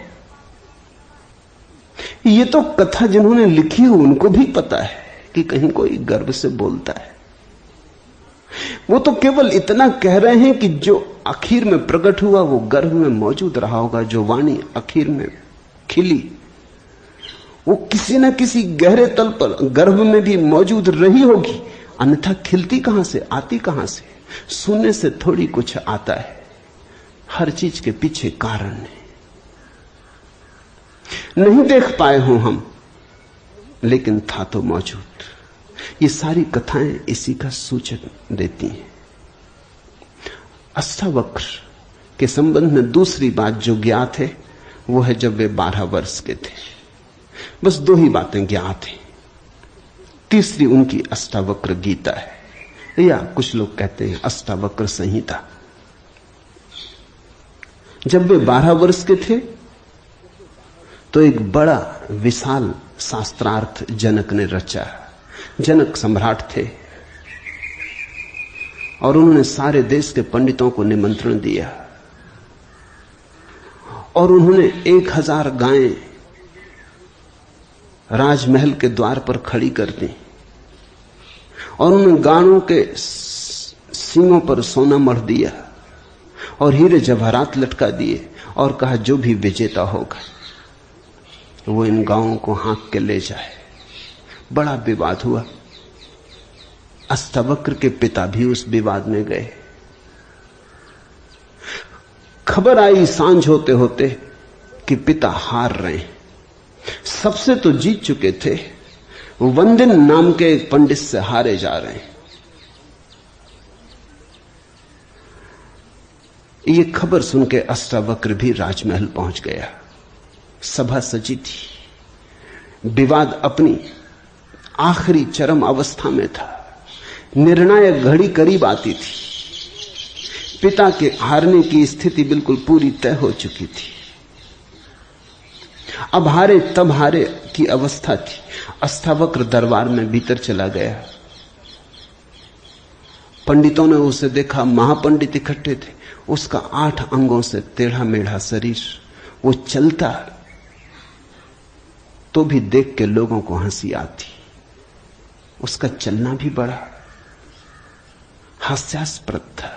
ये तो कथा जिन्होंने लिखी है उनको भी पता है कि कहीं कोई गर्व से बोलता है। वो तो केवल इतना कह रहे हैं कि जो आखिर में प्रकट हुआ वो गर्भ में मौजूद रहा होगा। जो वाणी आखिर में खिली वो किसी न किसी गहरे तल पर गर्भ में भी मौजूद रही होगी, अन्यथा खिलती कहां से, आती कहां से? सुनने से थोड़ी कुछ आता है, हर चीज के पीछे कारण है। नहीं देख पाए हो हम, लेकिन था तो मौजूद। ये सारी कथाएं इसी का सूचक देती हैं। अष्टावक्र के संबंध में दूसरी बात जो ज्ञात है वो है जब वे 12 वर्ष के थे। बस 2 ही बातें ज्ञात हैं। तीसरी उनकी अष्टावक्र गीता है, या कुछ लोग कहते हैं अष्टावक्र संहिता। जब वे 12 वर्ष के थे तो एक बड़ा विशाल शास्त्रार्थ जनक ने रचा। जनक सम्राट थे और उन्होंने सारे देश के पंडितों को निमंत्रण दिया और उन्होंने 1000 गायें राजमहल के द्वार पर खड़ी कर दी और उन गायों के सींगों पर सोना मढ़ दिया और हीरे जवाहरात लटका दिए और कहा जो भी विजेता होगा वो इन गांवों को हाँक के ले जाए। बड़ा विवाद हुआ। अष्टावक्र के पिता भी उस विवाद में गए। खबर आई सांझ होते होते कि पिता हार रहे हैं। सबसे तो जीत चुके थे, वंदिन नाम के एक पंडित से हारे जा रहे हैं। ये खबर सुन के अष्टावक्र भी राजमहल पहुंच गया। सभा सजी थी। विवाद अपनी आखिरी चरम अवस्था में था। निर्णायक घड़ी करीब आती थी। पिता के हारने की स्थिति बिल्कुल पूरी तय हो चुकी थी। अब हारे तब हारे की अवस्था थी। अष्टावक्र दरबार में भीतर चला गया। पंडितों ने उसे देखा। महापंडित इकट्ठे थे। उसका 8 अंगों से टेढ़ा मेढ़ा शरीर, वो चलता तो भी देख के लोगों को हंसी आती। उसका चलना भी बड़ा हास्यास्पद था।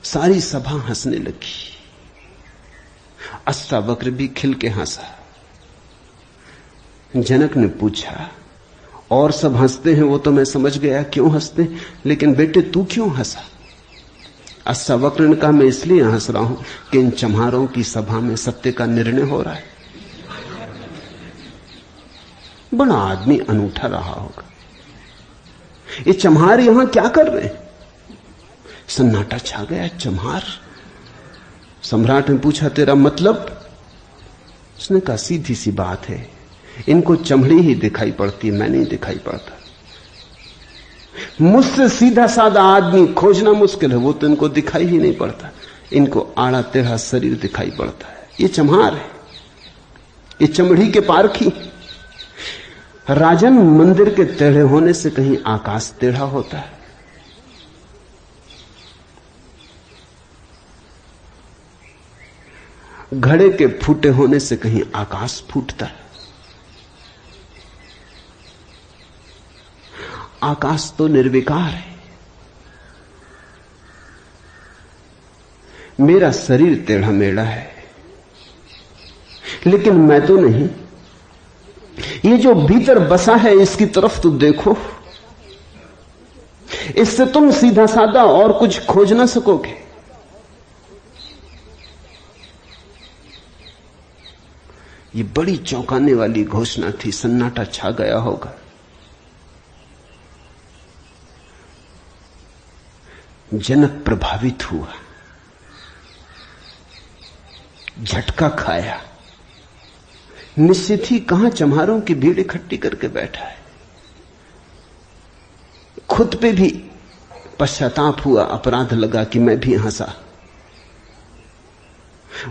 सारी सभा हंसने लगी। अष्टावक्र भी खिल के हंसा। जनक ने पूछा, और सब हंसते हैं वो तो मैं समझ गया क्यों हंसते, लेकिन बेटे तू क्यों हंसा? अष्टावक्र ने कहा, मैं इसलिए हंस रहा हूं कि इन चम्हारों की सभा में सत्य का निर्णय हो रहा है। बड़ा आदमी अनूठा रहा होगा। ये चम्हार यहां क्या कर रहे हैं? सन्नाटा छा गया। चम्हार? सम्राट ने पूछा, तेरा मतलब? उसने कहा, सीधी सी बात है, इनको चमड़ी ही दिखाई पड़ती, मैं नहीं दिखाई पड़ता। मुझसे सीधा साधा आदमी खोजना मुश्किल है, वो तो इनको दिखाई ही नहीं पड़ता। इनको आड़ा टेढ़ा शरीर दिखाई पड़ता है। ये चम्हार है, ये चमड़ी के पारखी। राजन, मंदिर के टेढ़े होने से कहीं आकाश टेढ़ा होता है? घड़े के फूटे होने से कहीं आकाश फूटता है? आकाश तो निर्विकार है। मेरा शरीर टेढ़ा मेढ़ा है, लेकिन मैं तो नहीं। ये जो भीतर बसा है इसकी तरफ तो देखो। इससे तुम सीधा साधा और कुछ खोज ना सकोगे। ये बड़ी चौंकाने वाली घोषणा थी। सन्नाटा छा गया होगा। जनक प्रभावित हुआ, झटका खाया। निश्चित ही कहां चम्हारों की भीड़ इकट्ठी करके बैठा है। खुद पे भी पश्चाताप हुआ, अपराध लगा कि मैं भी हंसा।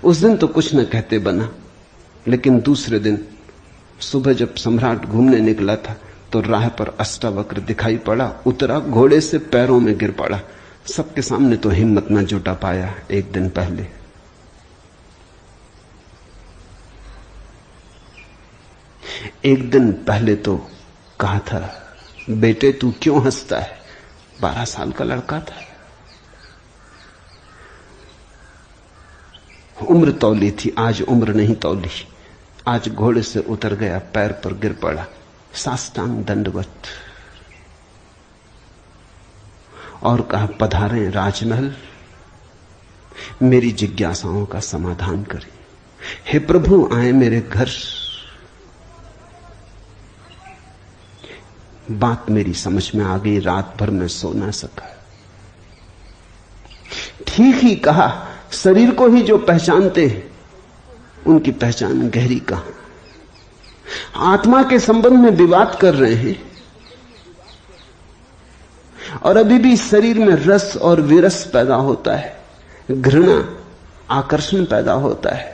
उस दिन तो कुछ न कहते बना, लेकिन दूसरे दिन सुबह जब सम्राट घूमने निकला था तो राह पर अष्टावक्र दिखाई पड़ा। उतरा, घोड़े से पैरों में गिर पड़ा। सबके सामने तो हिम्मत न जुटा पाया। एक दिन पहले तो कहा था, बेटे तू क्यों हंसता है? 12 साल का लड़का था। उम्र तौली थी, आज उम्र नहीं तौली। आज घोड़े से उतर गया, पैर पर गिर पड़ा, साष्टांग दंडवत, और कहा, पधारें राजमहल, मेरी जिज्ञासाओं का समाधान करें। हे प्रभु, आए मेरे घर। बात मेरी समझ में आ गई। रात भर में सो ना सका। ठीक ही कहा। शरीर को ही जो पहचानते हैं उनकी पहचान गहरी कहां। आत्मा के संबंध में विवाद कर रहे हैं और अभी भी शरीर में रस और विरस पैदा होता है, घृणा, आकर्षण पैदा होता है।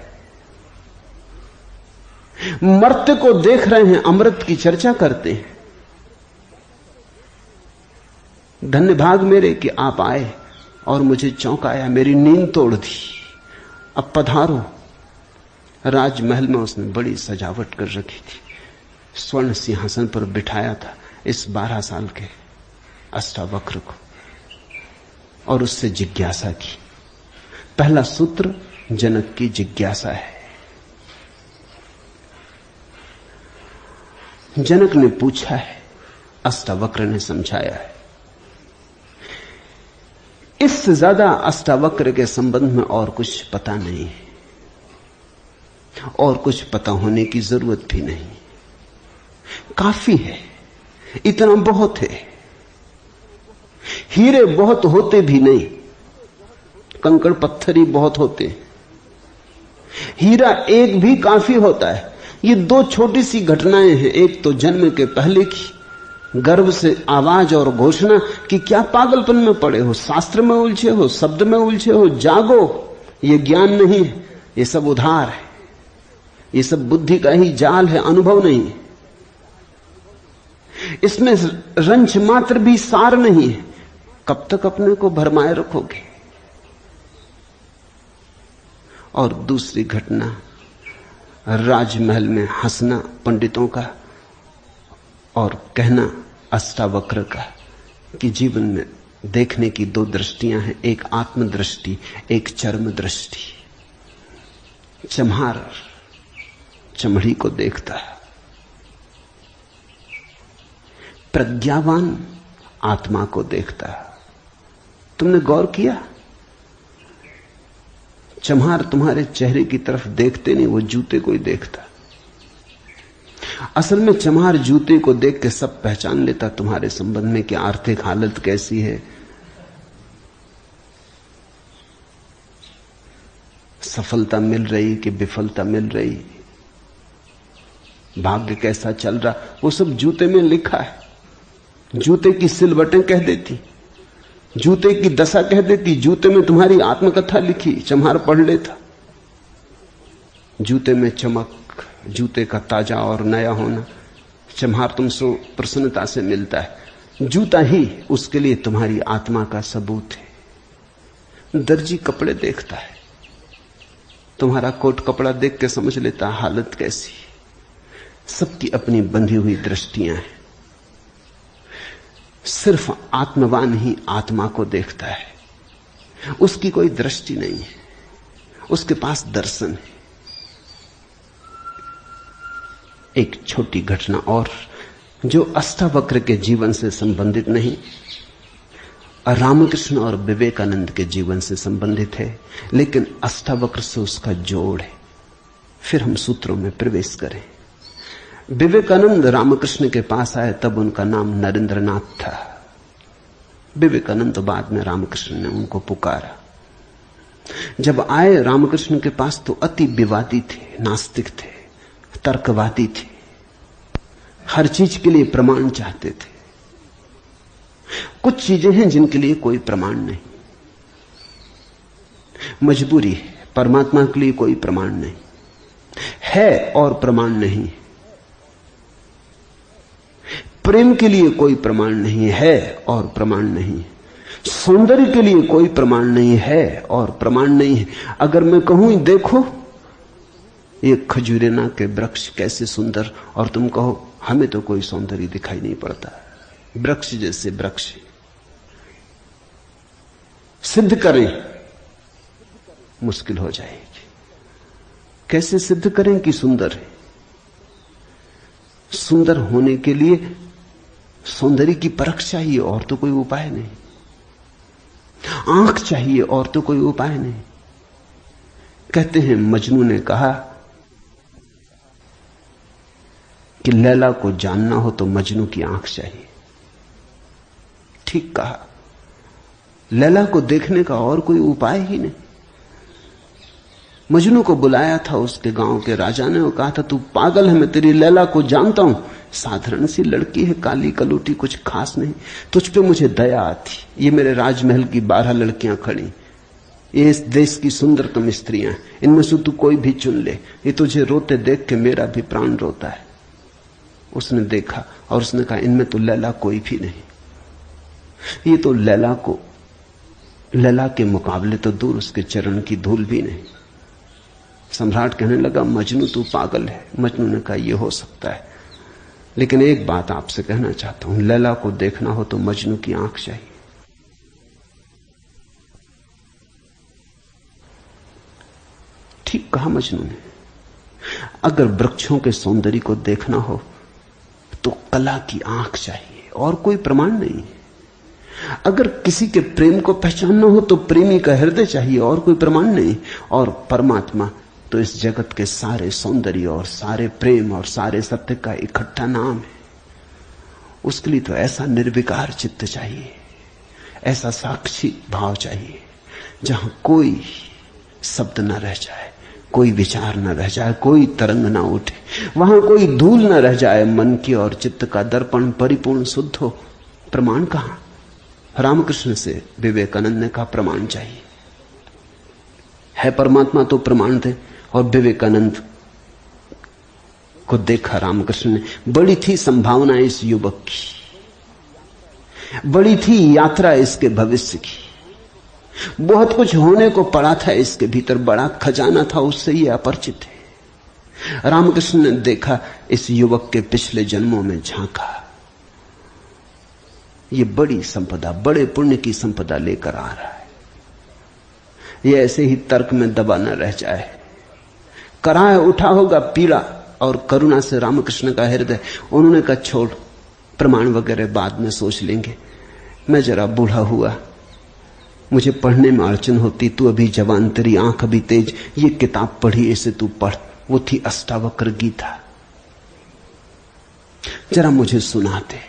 मर्त्य को देख रहे हैं, अमृत की चर्चा करते हैं। धन्य भाग मेरे कि आप आए और मुझे चौंकाया, मेरी नींद तोड़ दी। अब पधारो। राजमहल में उसने बड़ी सजावट कर रखी थी। स्वर्ण सिंहासन पर बिठाया था इस 12 साल के अष्टावक्र को और उससे जिज्ञासा की। पहला सूत्र जनक की जिज्ञासा है। जनक ने पूछा है, अष्टावक्र ने समझाया है। इससे ज्यादा अष्टावक्र के संबंध में और कुछ पता नहीं है, और कुछ पता होने की जरूरत भी नहीं। काफी है, इतना बहुत है। हीरे बहुत होते भी नहीं, कंकड़ पत्थर ही बहुत होते हैं। हीरा एक भी काफी होता है। ये दो छोटी सी घटनाएं हैं। एक तो जन्म के पहले की गर्भ से आवाज और घोषणा कि क्या पागलपन में पड़े हो, शास्त्र में उलझे हो, शब्द में उलझे हो, जागो। ये ज्ञान नहीं है, ये सब उधार है, ये सब बुद्धि का ही जाल है, अनुभव नहीं है। इसमें रंच मात्र भी सार नहीं है। कब तक अपने को भरमाए रखोगे? और दूसरी घटना, राजमहल में हंसना पंडितों का और कहना अष्टावक्र का कि जीवन में देखने की दो दृष्टियां हैं, एक आत्मदृष्टि, एक चर्म दृष्टि। चम्हार चमड़ी को देखता है, प्रज्ञावान आत्मा को देखता है। तुमने गौर किया? चम्हार तुम्हारे चेहरे की तरफ देखते नहीं, वो जूते को ही देखता। असल में चम्हार जूते को देख के सब पहचान लेता तुम्हारे संबंध में कि आर्थिक हालत कैसी है, सफलता मिल रही कि विफलता मिल रही, भाग्य कैसा चल रहा, वो सब जूते में लिखा है। जूते की सिलवटें कह देती, जूते की दशा कह देती। जूते में तुम्हारी आत्मकथा लिखी, चम्हार पढ़ लेता। जूते में चमक, जूते का ताजा और नया होना, चम्हार तुमसे प्रसन्नता से मिलता है। जूता ही उसके लिए तुम्हारी आत्मा का सबूत है। दर्जी कपड़े देखता है, तुम्हारा कोट कपड़ा देख के समझ लेता हालत कैसी। सबकी अपनी बंधी हुई दृष्टियां हैं। सिर्फ आत्मवान ही आत्मा को देखता है। उसकी कोई दृष्टि नहीं है, उसके पास दर्शन है। एक छोटी घटना और जो अष्टावक्र के जीवन से संबंधित नहीं, रामकृष्ण और विवेकानंद के जीवन से संबंधित है, लेकिन अष्टावक्र से उसका जोड़ है। फिर हम सूत्रों में प्रवेश करें। विवेकानंद रामकृष्ण के पास आए तब उनका नाम नरेंद्रनाथ था। विवेकानंद तो बाद में रामकृष्ण ने उनको पुकारा। जब आए रामकृष्ण के पास तो अति विवादी थे, नास्तिक थे, तर्कवादी थे, हर चीज के लिए प्रमाण चाहते थे। कुछ चीजें हैं जिनके लिए कोई प्रमाण नहीं, मजबूरी है। परमात्मा के लिए कोई प्रमाण नहीं है और प्रमाण नहीं। प्रेम के लिए कोई प्रमाण नहीं है और प्रमाण नहीं। सौंदर्य के लिए कोई प्रमाण नहीं है और प्रमाण नहीं है। अगर मैं कहूं देखो ये खजूरेना के वृक्ष कैसे सुंदर, और तुम कहो हमें तो कोई सौंदर्य दिखाई नहीं पड़ता, वृक्ष जैसे वृक्ष, सिद्ध करें मुश्किल हो जाएगी। कैसे सिद्ध करें कि सुंदर है? सुंदर होने के लिए सौंदर्य की परख चाहिए और तो कोई उपाय नहीं। आंख चाहिए और तो कोई उपाय नहीं। कहते हैं मजनू ने कहा कि लैला को जानना हो तो मजनू की आंख चाहिए। ठीक कहा, लैला को देखने का और कोई उपाय ही नहीं। मजनू को बुलाया था उसके गांव के राजा ने और कहा था तू पागल है, मैं तेरी लैला को जानता हूं, साधारण सी लड़की है, काली कलूटी, कुछ खास नहीं, तुझ पे मुझे दया आती। ये मेरे राजमहल की 12 लड़कियां खड़ी, ये इस देश की सुंदरतम स्त्रियां, इनमें से तू कोई भी चुन ले, ये तुझे रोते देख के मेरा भी प्राण रोता है। उसने देखा और उसने कहा इनमें तो लैला कोई भी नहीं, ये तो लैला के मुकाबले तो दूर, उसके चरण की धूल भी नहीं। सम्राट कहने लगा मजनू तू पागल है। मजनू ने कहा यह हो सकता है, लेकिन एक बात आपसे कहना चाहता हूं, लैला को देखना हो तो मजनू की आंख चाहिए। कहा मजनू ने। अगर वृक्षों के सौंदर्य को देखना हो तो कला की आंख चाहिए और कोई प्रमाण नहीं। अगर किसी के प्रेम को पहचानना हो तो प्रेमी का हृदय चाहिए और कोई प्रमाण नहीं। और परमात्मा तो इस जगत के सारे सौंदर्य और सारे प्रेम और सारे सत्य का इकट्ठा नाम है। उसके लिए तो ऐसा निर्विकार चित्त चाहिए, ऐसा साक्षी भाव चाहिए जहां कोई शब्द न रह जाए, कोई विचार न रह जाए, कोई तरंग न उठे, वहां कोई धूल न रह जाए, मन की और चित्त का दर्पण परिपूर्ण शुद्ध हो। प्रमाण कहां? रामकृष्ण से विवेकानंद ने कहा प्रमाण चाहिए। है परमात्मा तो प्रमाण थे। और विवेकानंद को देखा रामकृष्ण ने। बड़ी थी संभावना इस युवक की, बड़ी थी यात्रा इसके भविष्य की, बहुत कुछ होने को पड़ा था इसके भीतर, बड़ा खजाना था, उससे ये अपरिचित है। रामकृष्ण ने देखा, इस युवक के पिछले जन्मों में झांका। ये बड़ी संपदा, बड़े पुण्य की संपदा लेकर आ रहा है। ये ऐसे ही तर्क में दबा न रह जाए। कराह उठा होगा पीड़ा और करुणा से रामकृष्ण का हृदय। उन्होंने कहा छोड़, प्रमाण वगैरह बाद में सोच लेंगे। मैं जरा बूढ़ा हुआ, मुझे पढ़ने में अड़चन होती, तू अभी जवान, तेरी आंख अभी तेज, ये किताब पढ़ी, इसे तू पढ़। वो थी अष्टावक्र गीता, जरा मुझे सुनाते।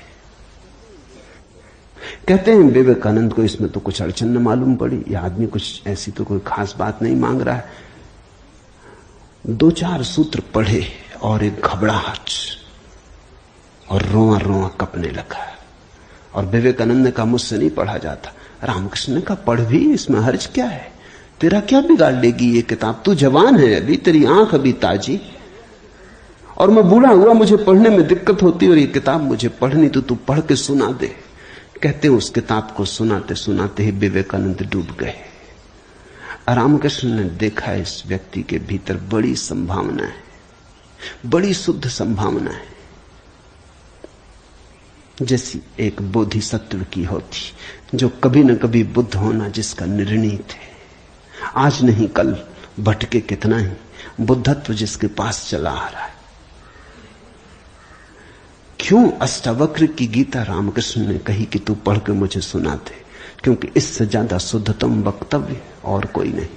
कहते हैं विवेकानंद को इसमें तो कुछ अड़चन न मालूम पड़ी। यह आदमी कुछ ऐसी तो कोई खास बात नहीं मांग रहा है। 2-4 सूत्र पढ़े और एक घबराहट और रोआ रोआ कपने लगा। और विवेकानंद ने कहा मुझसे नहीं पढ़ा जाता। रामकृष्ण ने कहा पढ़ भी, इसमें हर्ज क्या है, तेरा क्या बिगाड़ लेगी ये किताब, तू जवान है अभी, तेरी आंख अभी ताजी, और मैं बूढ़ा हुआ, मुझे पढ़ने में दिक्कत होती, और ये किताब मुझे पढ़नी तो तू पढ़ के सुना दे। कहते उस किताब को सुनाते सुनाते ही विवेकानंद डूब गए। रामकृष्ण ने देखा इस व्यक्ति के भीतर बड़ी संभावना है, बड़ी शुद्ध संभावना है, जैसी एक बोधिसत्व की होती, जो कभी न कभी बुद्ध होना जिसका निर्णीत है, आज नहीं कल, भटके कितना ही, बुद्धत्व जिसके पास चला आ रहा है। क्यों अष्टावक्र की गीता रामकृष्ण ने कही कि तू पढ़ के मुझे सुना दे? क्योंकि इससे ज्यादा शुद्धतम वक्तव्य और कोई नहीं।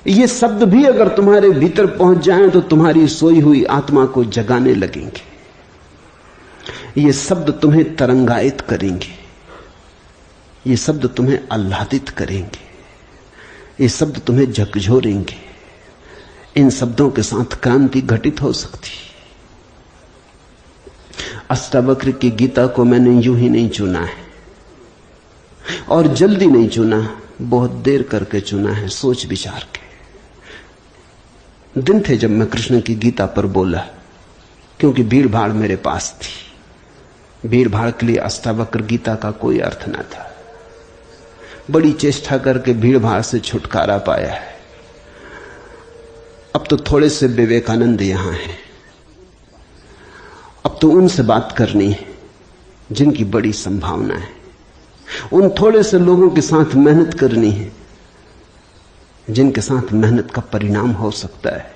ये शब्द भी अगर तुम्हारे भीतर पहुंच जाएं तो तुम्हारी सोई हुई आत्मा को जगाने लगेंगे। ये शब्द तुम्हें तरंगायित करेंगे, ये शब्द तुम्हें आह्लादित करेंगे, ये शब्द तुम्हें झकझोरेंगे। इन शब्दों के साथ क्रांति घटित हो सकती। अष्टावक्र की गीता को मैंने यूं ही नहीं चुना है, और जल्दी नहीं चुना, बहुत देर करके चुना है, सोच विचार के। दिन थे जब मैं कृष्ण की गीता पर बोला, क्योंकि भीड़ भाड़ मेरे पास थी। भीड़ भाड़ के लिए अष्टावक्र गीता का कोई अर्थ न था। बड़ी चेष्टा करके भीड़ भाड़ से छुटकारा पाया है। अब तो थोड़े से विवेकानंद यहां हैं, अब तो उनसे बात करनी है जिनकी बड़ी संभावना है। उन थोड़े से लोगों के साथ मेहनत करनी है जिनके साथ मेहनत का परिणाम हो सकता है।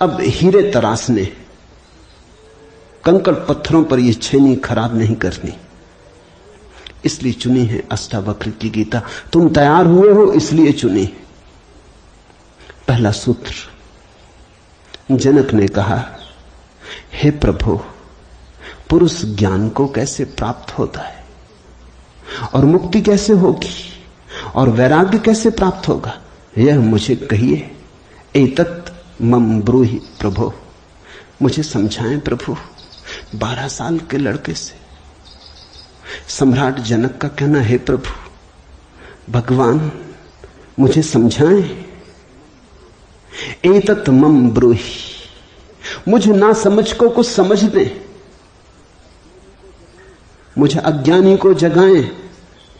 अब हीरे तराशने, कंकड़ पत्थरों पर यह छेनी खराब नहीं करनी, इसलिए चुनी है अष्टावक्र की गीता। तुम तैयार हुए हो इसलिए चुनी। पहला सूत्र, जनक ने कहा, हे प्रभु, पुरुष ज्ञान को कैसे प्राप्त होता है, और मुक्ति कैसे होगी, और वैराग्य कैसे प्राप्त होगा, यह मुझे कहिए। एतत् मम ब्रूहि प्रभु, मुझे समझाएं प्रभु। 12 साल के लड़के से सम्राट जनक का कहना, हे प्रभु भगवान मुझे समझाएं। एतत् मम ब्रूहि, मुझे ना समझ को कुछ समझ दें, मुझे अज्ञानी को जगाएं।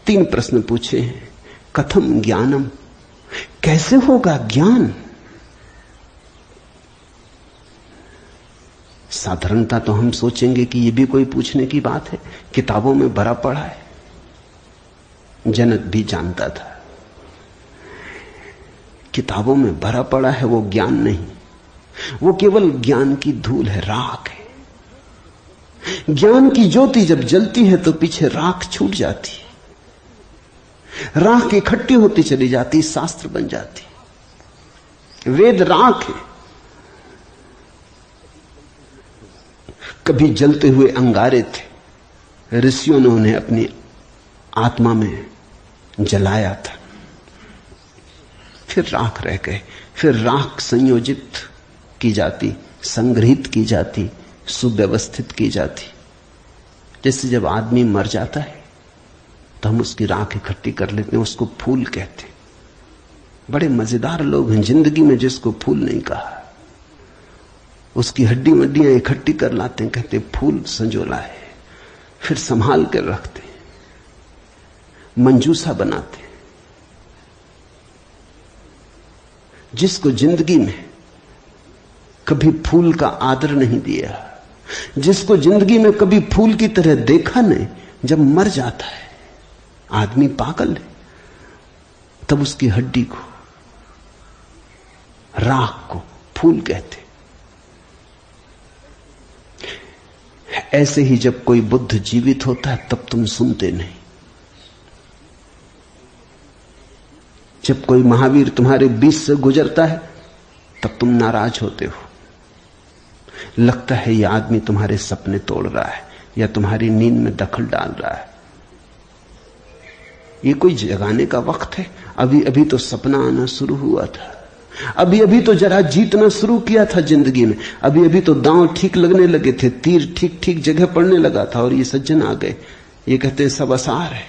3 प्रश्न पूछे हैं। कथम ज्ञानम, कैसे होगा ज्ञान? साधारणता तो हम सोचेंगे कि यह भी कोई पूछने की बात है, किताबों में भरा पड़ा है। जनक भी जानता था किताबों में भरा पड़ा है वो ज्ञान नहीं, वो केवल ज्ञान की धूल है, राख है। ज्ञान की ज्योति जब जलती है तो पीछे राख छूट जाती है, राख इकट्ठी होती चली जाती, शास्त्र बन जाती। वेद राख है। कभी जलते हुए अंगारे थे, ऋषियों ने उन्हें अपनी आत्मा में जलाया था, फिर राख रह गए। फिर राख संयोजित की जाती, संग्रहित की जाती, सुव्यवस्थित की जाती। जैसे जब आदमी मर जाता है तो हम उसकी राख इकट्ठी कर लेते हैं, उसको फूल कहते हैं। बड़े मजेदार लोग हैं जिंदगी में जिसको फूल नहीं कहा। उसकी हड्डी वड्डियां इकट्ठी कर लाते हैं, कहते फूल संजोला है, फिर संभाल कर रखते, मंजूसा बनाते। जिसको जिंदगी में कभी फूल का आदर नहीं दिया, जिसको जिंदगी में कभी फूल की तरह देखा नहीं, जब मर जाता है आदमी पागल है, तब उसकी हड्डी को, राख को फूल कहते। ऐसे ही जब कोई बुद्ध जीवित होता है तब तुम सुनते नहीं। जब कोई महावीर तुम्हारे बीच से गुजरता है तब तुम नाराज होते हो। लगता है यह आदमी तुम्हारे सपने तोड़ रहा है या तुम्हारी नींद में दखल डाल रहा है। ये कोई जगाने का वक्त है? अभी अभी तो सपना आना शुरू हुआ था, अभी अभी तो जरा जीतना शुरू किया था जिंदगी में, अभी अभी तो दांव ठीक लगने लगे थे, तीर ठीक ठीक जगह पड़ने लगा था, और ये सज्जन आ गए। ये कहते हैं सब आसार है।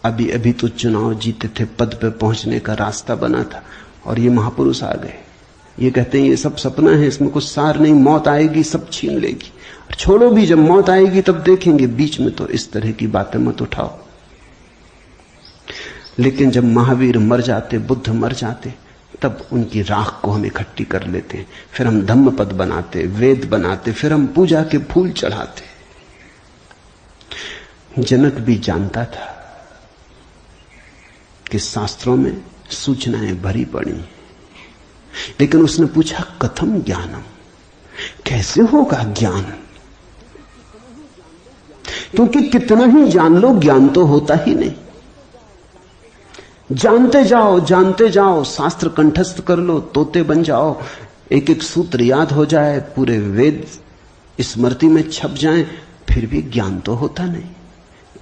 अभी अभी तो चुनाव जीते थे, पद पे पहुंचने का रास्ता बना था, और ये महापुरुष आ गए। ये कहते हैं ये सब सपना है, इसमें कुछ सार नहीं, मौत आएगी सब छीन लेगी। और छोड़ो भी, जब मौत आएगी तब देखेंगे, बीच में तो इस तरह की बातें मत उठाओ। लेकिन जब महावीर मर जाते, बुद्ध मर जाते, तब उनकी राख को हम इकट्ठी कर लेते, फिर हम धम्मपद बनाते, वेद बनाते, फिर हम पूजा के फूल चढ़ाते। जनक भी जानता था कि शास्त्रों में सूचनाएं भरी पड़ी, लेकिन उसने पूछा कथम ज्ञानम, कैसे होगा ज्ञान? क्योंकि कितना ही जान लो ज्ञान तो होता ही नहीं। जानते जाओ, शास्त्र कंठस्थ कर लो, तोते बन जाओ, एक एक सूत्र याद हो जाए, पूरे वेद स्मृति में छप जाएं, फिर भी ज्ञान तो होता नहीं।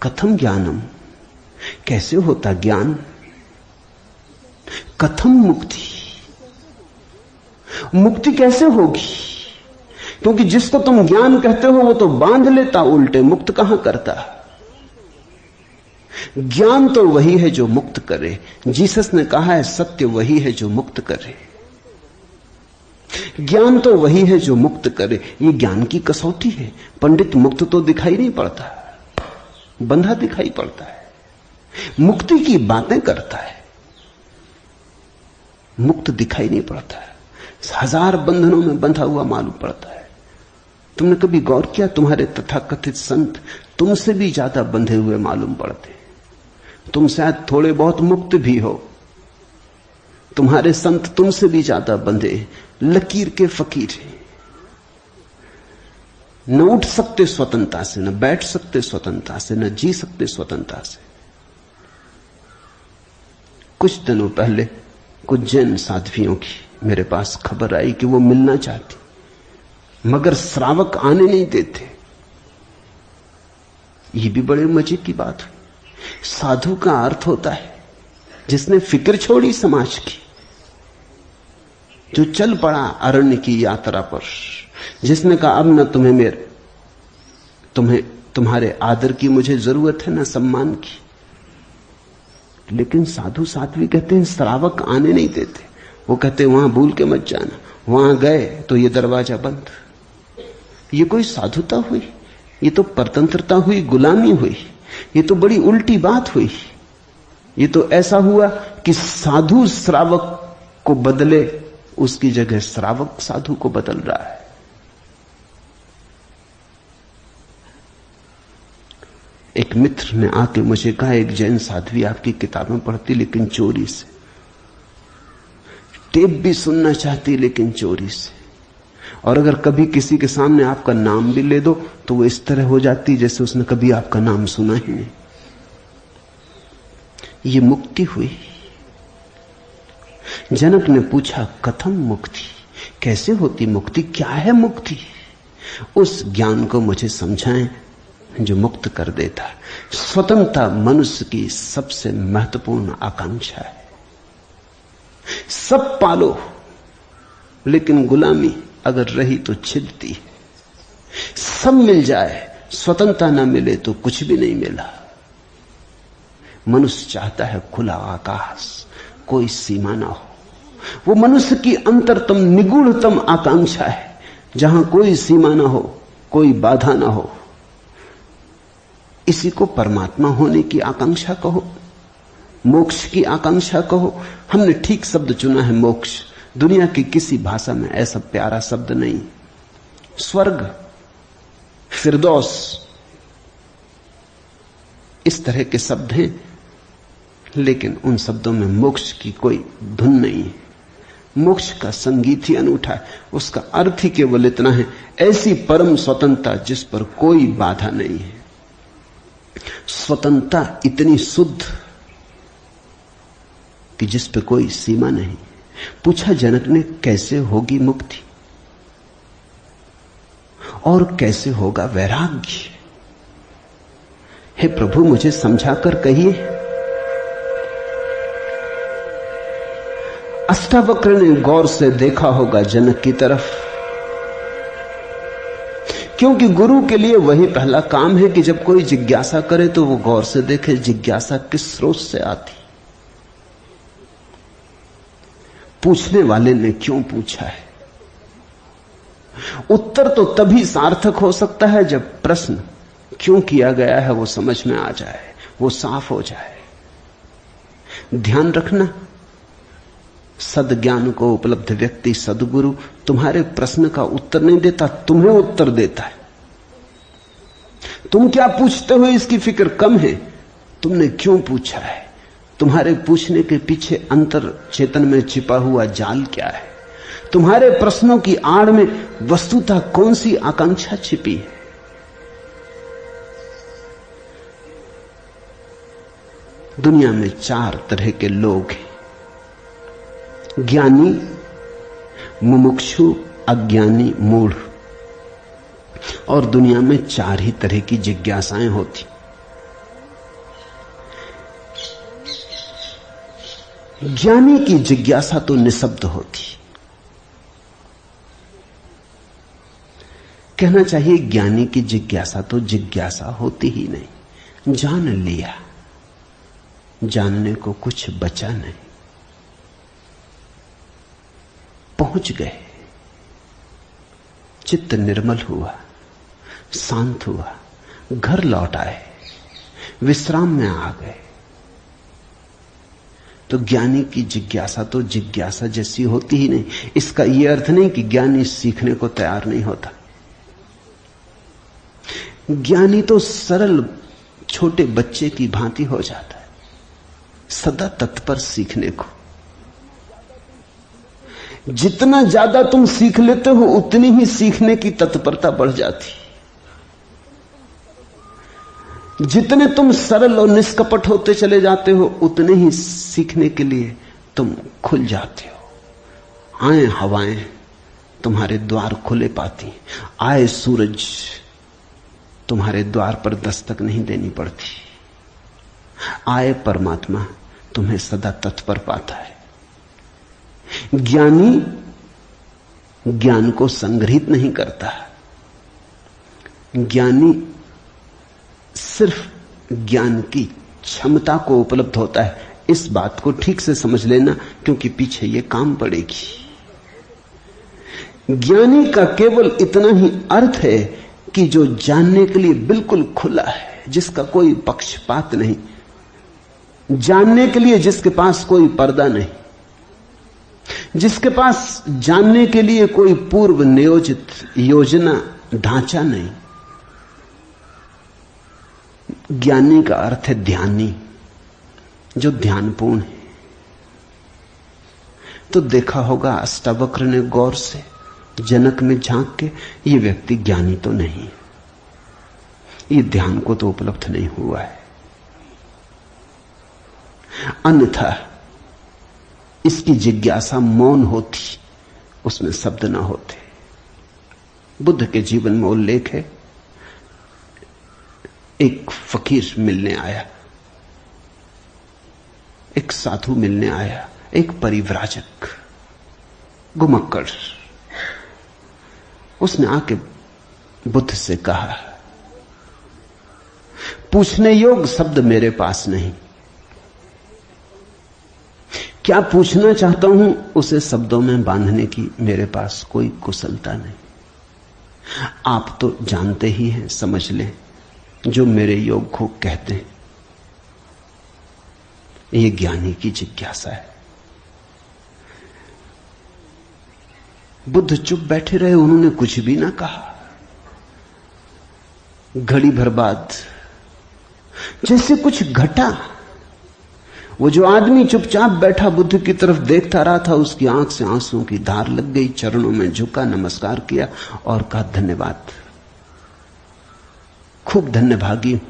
कथम ज्ञानम, कैसे होता ज्ञान? कथम मुक्ति, मुक्ति कैसे होगी? क्योंकि जिसको तुम ज्ञान कहते हो वो तो बांध लेता उल्टे, मुक्त कहां करता। ज्ञान तो वही है जो मुक्त करे। जीसस ने कहा है सत्य वही है जो मुक्त करे। ज्ञान तो वही है जो मुक्त करे। ये ज्ञान की कसौटी है। पंडित मुक्त तो दिखाई नहीं पड़ता, बंधा दिखाई पड़ता है, मुक्ति की बातें करता है, मुक्त दिखाई नहीं पड़ता है, हजार बंधनों में बंधा हुआ मालूम पड़ता है। तुमने कभी गौर किया, तुम्हारे तथाकथित संत तुमसे भी ज्यादा बंधे हुए मालूम पड़ते। तुम शायद थोड़े बहुत मुक्त भी हो, तुम्हारे संत तुमसे भी ज्यादा बंधे, लकीर के फकीर हैं। न उठ सकते स्वतंत्रता से, न बैठ सकते स्वतंत्रता से, न जी सकते स्वतंत्रता से। कुछ दिनों पहले कुछ जैन साध्वियों की मेरे पास खबर आई कि वो मिलना चाहती, मगर श्रावक आने नहीं देते। ये भी बड़े मजे की बात हुई। साधु का अर्थ होता है जिसने फिक्र छोड़ी समाज की, जो चल पड़ा अरण्य की यात्रा पर, जिसने कहा अब न तुम्हारे आदर की मुझे जरूरत है, न सम्मान की। लेकिन साधु साध्वी कहते हैं श्रावक आने नहीं देते। वो कहते हैं वहां भूल के मत जाना, वहां गए तो ये दरवाजा बंद। ये कोई साधुता हुई? ये तो परतंत्रता हुई, गुलामी हुई। ये तो बड़ी उल्टी बात हुई। ये तो ऐसा हुआ कि साधु श्रावक को बदले, उसकी जगह श्रावक साधु को बदल रहा है। एक मित्र ने आके मुझे कहा, एक जैन साध्वी आपकी किताबें पढ़ती लेकिन चोरी से। टेप भी सुनना चाहती लेकिन चोरी से। और अगर कभी किसी के सामने आपका नाम भी ले दो तो वो इस तरह हो जाती जैसे उसने कभी आपका नाम सुना ही नहीं। ये मुक्ति हुई। जनक ने पूछा कथम मुक्ति, कैसे होती मुक्ति, क्या है मुक्ति? उस ज्ञान को मुझे समझाएं जो मुक्त कर देता है। स्वतंत्रता मनुष्य की सबसे महत्वपूर्ण आकांक्षा है। सब पालो लेकिन गुलामी अगर रही तो छिदती है। सब मिल जाए, स्वतंत्रता ना मिले तो कुछ भी नहीं मिला। मनुष्य चाहता है खुला आकाश, कोई सीमा ना हो। वो मनुष्य की अंतरतम निगूढ़तम आकांक्षा है, जहां कोई सीमा ना हो, कोई बाधा ना हो। इसी को परमात्मा होने की आकांक्षा कहो, मोक्ष की आकांक्षा कहो। हमने ठीक शब्द चुना है, मोक्ष। दुनिया की किसी भाषा में ऐसा प्यारा शब्द नहीं। स्वर्ग, फिरदौस, इस तरह के शब्द हैं, लेकिन उन शब्दों में मोक्ष की कोई धुन नहीं है। मोक्ष का संगीत ही अनूठा है। उसका अर्थ ही केवल इतना है, ऐसी परम स्वतंत्रता जिस पर कोई बाधा नहीं है। स्वतंत्रता इतनी शुद्ध कि जिस पे कोई सीमा नहीं। पूछा जनक ने कैसे होगी मुक्ति और कैसे होगा वैराग्य? हे प्रभु मुझे समझाकर कहिए। अष्टावक्र ने गौर से देखा होगा जनक की तरफ, क्योंकि गुरु के लिए वही पहला काम है कि जब कोई जिज्ञासा करे तो वो गौर से देखे जिज्ञासा किस स्रोत से आती, पूछने वाले ने क्यों पूछा है। उत्तर तो तभी सार्थक हो सकता है जब प्रश्न क्यों किया गया है वो समझ में आ जाए, वो साफ हो जाए। ध्यान रखना, सद्ज्ञान को उपलब्ध व्यक्ति, सद्गुरु तुम्हारे प्रश्न का उत्तर नहीं देता, तुम्हें उत्तर देता है। तुम क्या पूछते हो इसकी फिक्र कम है, तुमने क्यों पूछा है, तुम्हारे पूछने के पीछे अंतर चेतन में छिपा हुआ जाल क्या है, तुम्हारे प्रश्नों की आड़ में वस्तुतः कौन सी आकांक्षा छिपी है। दुनिया में 4 तरह के लोग हैं, ज्ञानी, मुमुक्षु, अज्ञानी, मूढ़। और दुनिया में 4 ही तरह की जिज्ञासाएं होती। ज्ञानी की जिज्ञासा तो निशब्द होती, कहना चाहिए ज्ञानी की जिज्ञासा तो जिज्ञासा होती ही नहीं। जान लिया, जानने को कुछ बचा नहीं, पहुंच गए, चित्त निर्मल हुआ, शांत हुआ, घर लौट आए, विश्राम में आ गए। तो ज्ञानी की जिज्ञासा तो जिज्ञासा जैसी होती ही नहीं। इसका यह अर्थ नहीं कि ज्ञानी सीखने को तैयार नहीं होता। ज्ञानी तो सरल छोटे बच्चे की भांति हो जाता है, सदा तत्पर सीखने को। जितना ज्यादा तुम सीख लेते हो उतनी ही सीखने की तत्परता बढ़ जाती। जितने तुम सरल और निष्कपट होते चले जाते हो उतने ही सीखने के लिए तुम खुल जाते हो। आए हवाएं तुम्हारे द्वार खुले पाती, आए सूरज तुम्हारे द्वार पर दस्तक नहीं देनी पड़ती, आए परमात्मा तुम्हें सदा तत्पर पाता है। ज्ञानी ज्ञान को संग्रहित नहीं करता, ज्ञानी सिर्फ ज्ञान की क्षमता को उपलब्ध होता है। इस बात को ठीक से समझ लेना, क्योंकि पीछे ये काम पड़ेगी। ज्ञानी का केवल इतना ही अर्थ है कि जो जानने के लिए बिल्कुल खुला है, जिसका कोई पक्षपात नहीं, जानने के लिए जिसके पास कोई पर्दा नहीं, जिसके पास जानने के लिए कोई पूर्व नियोजित योजना ढांचा नहीं। ज्ञानी का अर्थ है ध्यानी, जो ध्यानपूर्ण है। तो देखा होगा अष्टावक्र ने गौर से जनक में झांक के, ये व्यक्ति ज्ञानी तो नहीं, ये ध्यान को तो उपलब्ध नहीं हुआ है, अन्यथा इसकी जिज्ञासा मौन होती, उसमें शब्द ना होते। बुद्ध के जीवन में उल्लेख है, एक फकीर मिलने आया, एक साधु मिलने आया, एक परिव्राजक घुमक्कड़। उसने आके बुद्ध से कहा, पूछने योग्य शब्द मेरे पास नहीं, क्या पूछना चाहता हूं उसे शब्दों में बांधने की मेरे पास कोई कुशलता नहीं। आप तो जानते ही हैं, समझ लें, जो मेरे योग को कहते हैं, ये ज्ञानी की जिज्ञासा है। बुद्ध चुप बैठे रहे, उन्होंने कुछ भी ना कहा। घड़ी भर बाद जैसे कुछ घटा, वो जो आदमी चुपचाप बैठा बुद्ध की तरफ देखता रहा था, उसकी आंख से आंसुओं की धार लग गई, चरणों में झुका, नमस्कार किया और कहा, धन्यवाद, खूब धन्यभागी हूं,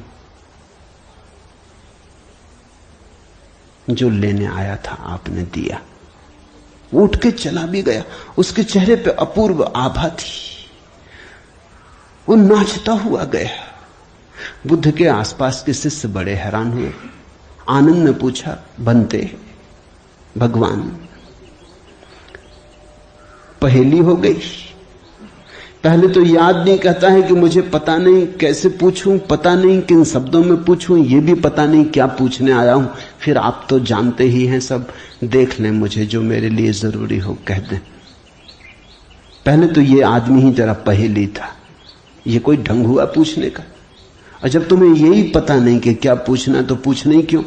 जो लेने आया था आपने दिया। उठ के चला भी गया। उसके चेहरे पे अपूर्व आभा थी, वो नाचता हुआ गया। बुद्ध के आसपास के शिष्य बड़े हैरान हुए। आनंद ने पूछा, बनते भगवान, पहेली हो गई। पहले तो याद नहीं, कहता है कि मुझे पता नहीं कैसे पूछूं, पता नहीं किन शब्दों में पूछूं, ये भी पता नहीं क्या पूछने आया हूं। फिर आप तो जानते ही हैं सब, देख लें, मुझे जो मेरे लिए जरूरी हो कह दें। पहले तो ये आदमी ही जरा पहेली था, ये कोई ढंग हुआ पूछने का? और जब तुम्हें यही पता नहीं कि क्या पूछना, तो पूछना ही क्यों?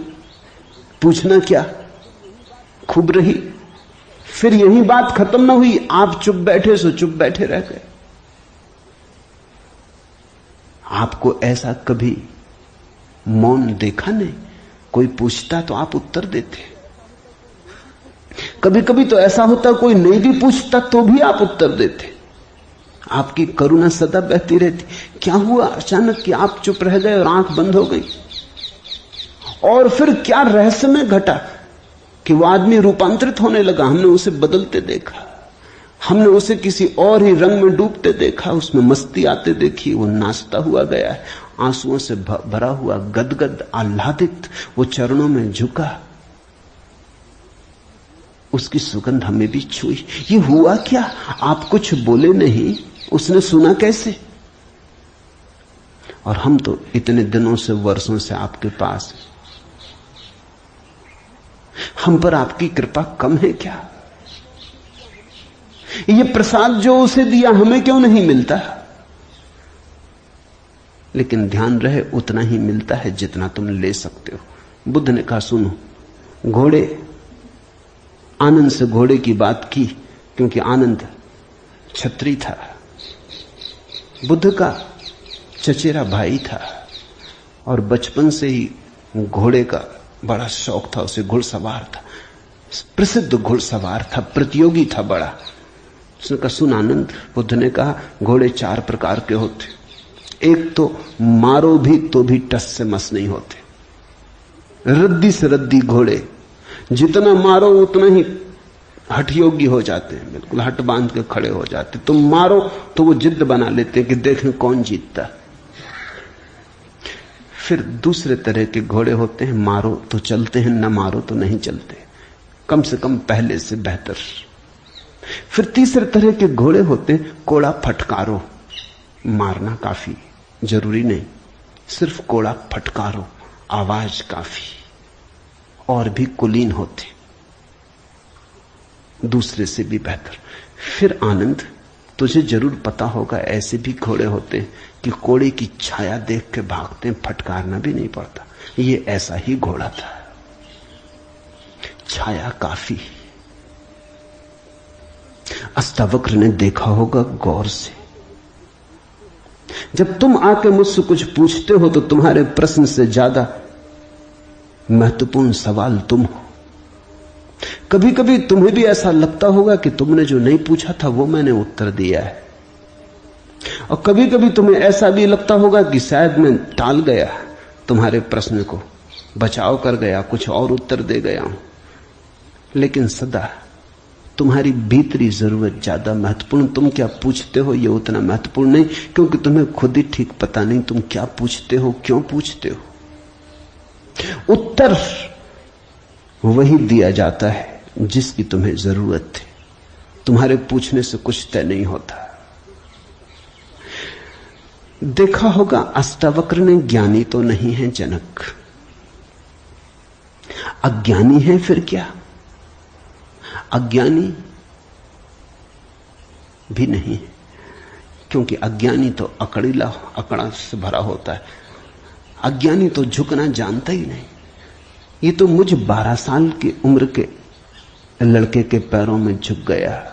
पूछना क्या? खूब रही। फिर यही बात खत्म ना हुई, आप चुप बैठे सो चुप बैठे रह गए। आपको ऐसा कभी मौन देखा नहीं? कोई पूछता तो आप उत्तर देते। कभी कभी तो ऐसा होता, कोई नहीं भी पूछता तो भी आप उत्तर देते। आपकी करुणा सदा बहती रहती। क्या हुआ अचानक कि आप चुप रह गए और आंख बंद हो गई? और फिर क्या रहस्य में घटा कि वो आदमी रूपांतरित होने लगा? हमने उसे बदलते देखा, हमने उसे किसी और ही रंग में डूबते देखा, उसमें मस्ती आते देखी। वो नाचता हुआ गया है, आंसुओं से भरा हुआ, गदगद, आह्लादित, वो चरणों में झुका। उसकी सुगंध हमें भी छुई। ये हुआ क्या? आप कुछ बोले नहीं, उसने सुना कैसे? और हम तो इतने दिनों से, वर्षों से आपके पास, हम पर आपकी कृपा कम है क्या? ये प्रसाद जो उसे दिया हमें क्यों नहीं मिलता? लेकिन ध्यान रहे, उतना ही मिलता है जितना तुम ले सकते हो। बुद्ध ने कहा, सुनो, घोड़े, आनंद से घोड़े की बात की क्योंकि आनंद क्षत्रिय था, बुद्ध का चचेरा भाई था और बचपन से ही घोड़े का बड़ा शौक था। उसे घुड़सवार था, प्रसिद्ध घुड़सवार था, प्रतियोगी था बड़ा। उसने कहा, सुन आनंद, बुद्ध ने कहा, घोड़े 4 प्रकार के होते। एक तो मारो भी तो भी टस से मस नहीं होते, रद्दी से रद्दी घोड़े, जितना मारो उतना ही हठ योग्य हो जाते हैं, बिल्कुल हट बांध के खड़े हो जाते। तुम मारो तो वो जिद बना लेते कि देखें कौन जीतता। फिर दूसरे तरह के घोड़े होते हैं, मारो तो चलते हैं, न मारो तो नहीं चलते, कम से कम पहले से बेहतर। फिर तीसरे तरह के घोड़े होते हैं, कोड़ा फटकारो, मारना काफी जरूरी नहीं, सिर्फ कोड़ा फटकारो, आवाज काफी। और भी कुलीन होते, दूसरे से भी बेहतर। फिर आनंद, तुझे जरूर पता होगा, ऐसे भी घोड़े होते हैं कि कोड़े की छाया देख के भागते हैं, फटकारना भी नहीं पड़ता। ये ऐसा ही घोड़ा था, छाया काफी। अष्टावक्र ने देखा होगा गौर से। जब तुम आके मुझसे कुछ पूछते हो तो तुम्हारे प्रश्न से ज्यादा महत्वपूर्ण सवाल तुम हो। कभी कभी तुम्हें भी ऐसा लगता होगा कि तुमने जो नहीं पूछा था वो मैंने उत्तर दिया है, और कभी कभी तुम्हें ऐसा भी लगता होगा कि शायद मैं टाल गया तुम्हारे प्रश्न को, बचाव कर गया, कुछ और उत्तर दे गया हूं। लेकिन सदा तुम्हारी भीतरी जरूरत ज्यादा महत्वपूर्ण। तुम क्या पूछते हो ये उतना महत्वपूर्ण नहीं, क्योंकि तुम्हें खुद ही ठीक पता नहीं तुम क्या पूछते हो, क्यों पूछते हो। उत्तर वही दिया जाता है जिसकी तुम्हें जरूरत है। तुम्हारे पूछने से कुछ तय नहीं होता। देखा होगा अष्टावक्र ने ज्ञानी तो नहीं है जनक, अज्ञानी है फिर क्या? अज्ञानी भी नहीं है, क्योंकि अज्ञानी तो अकड़ा से भरा होता है। अज्ञानी तो झुकना जानता ही नहीं। ये तो मुझ 12 साल की उम्र के लड़के के पैरों में झुक गया,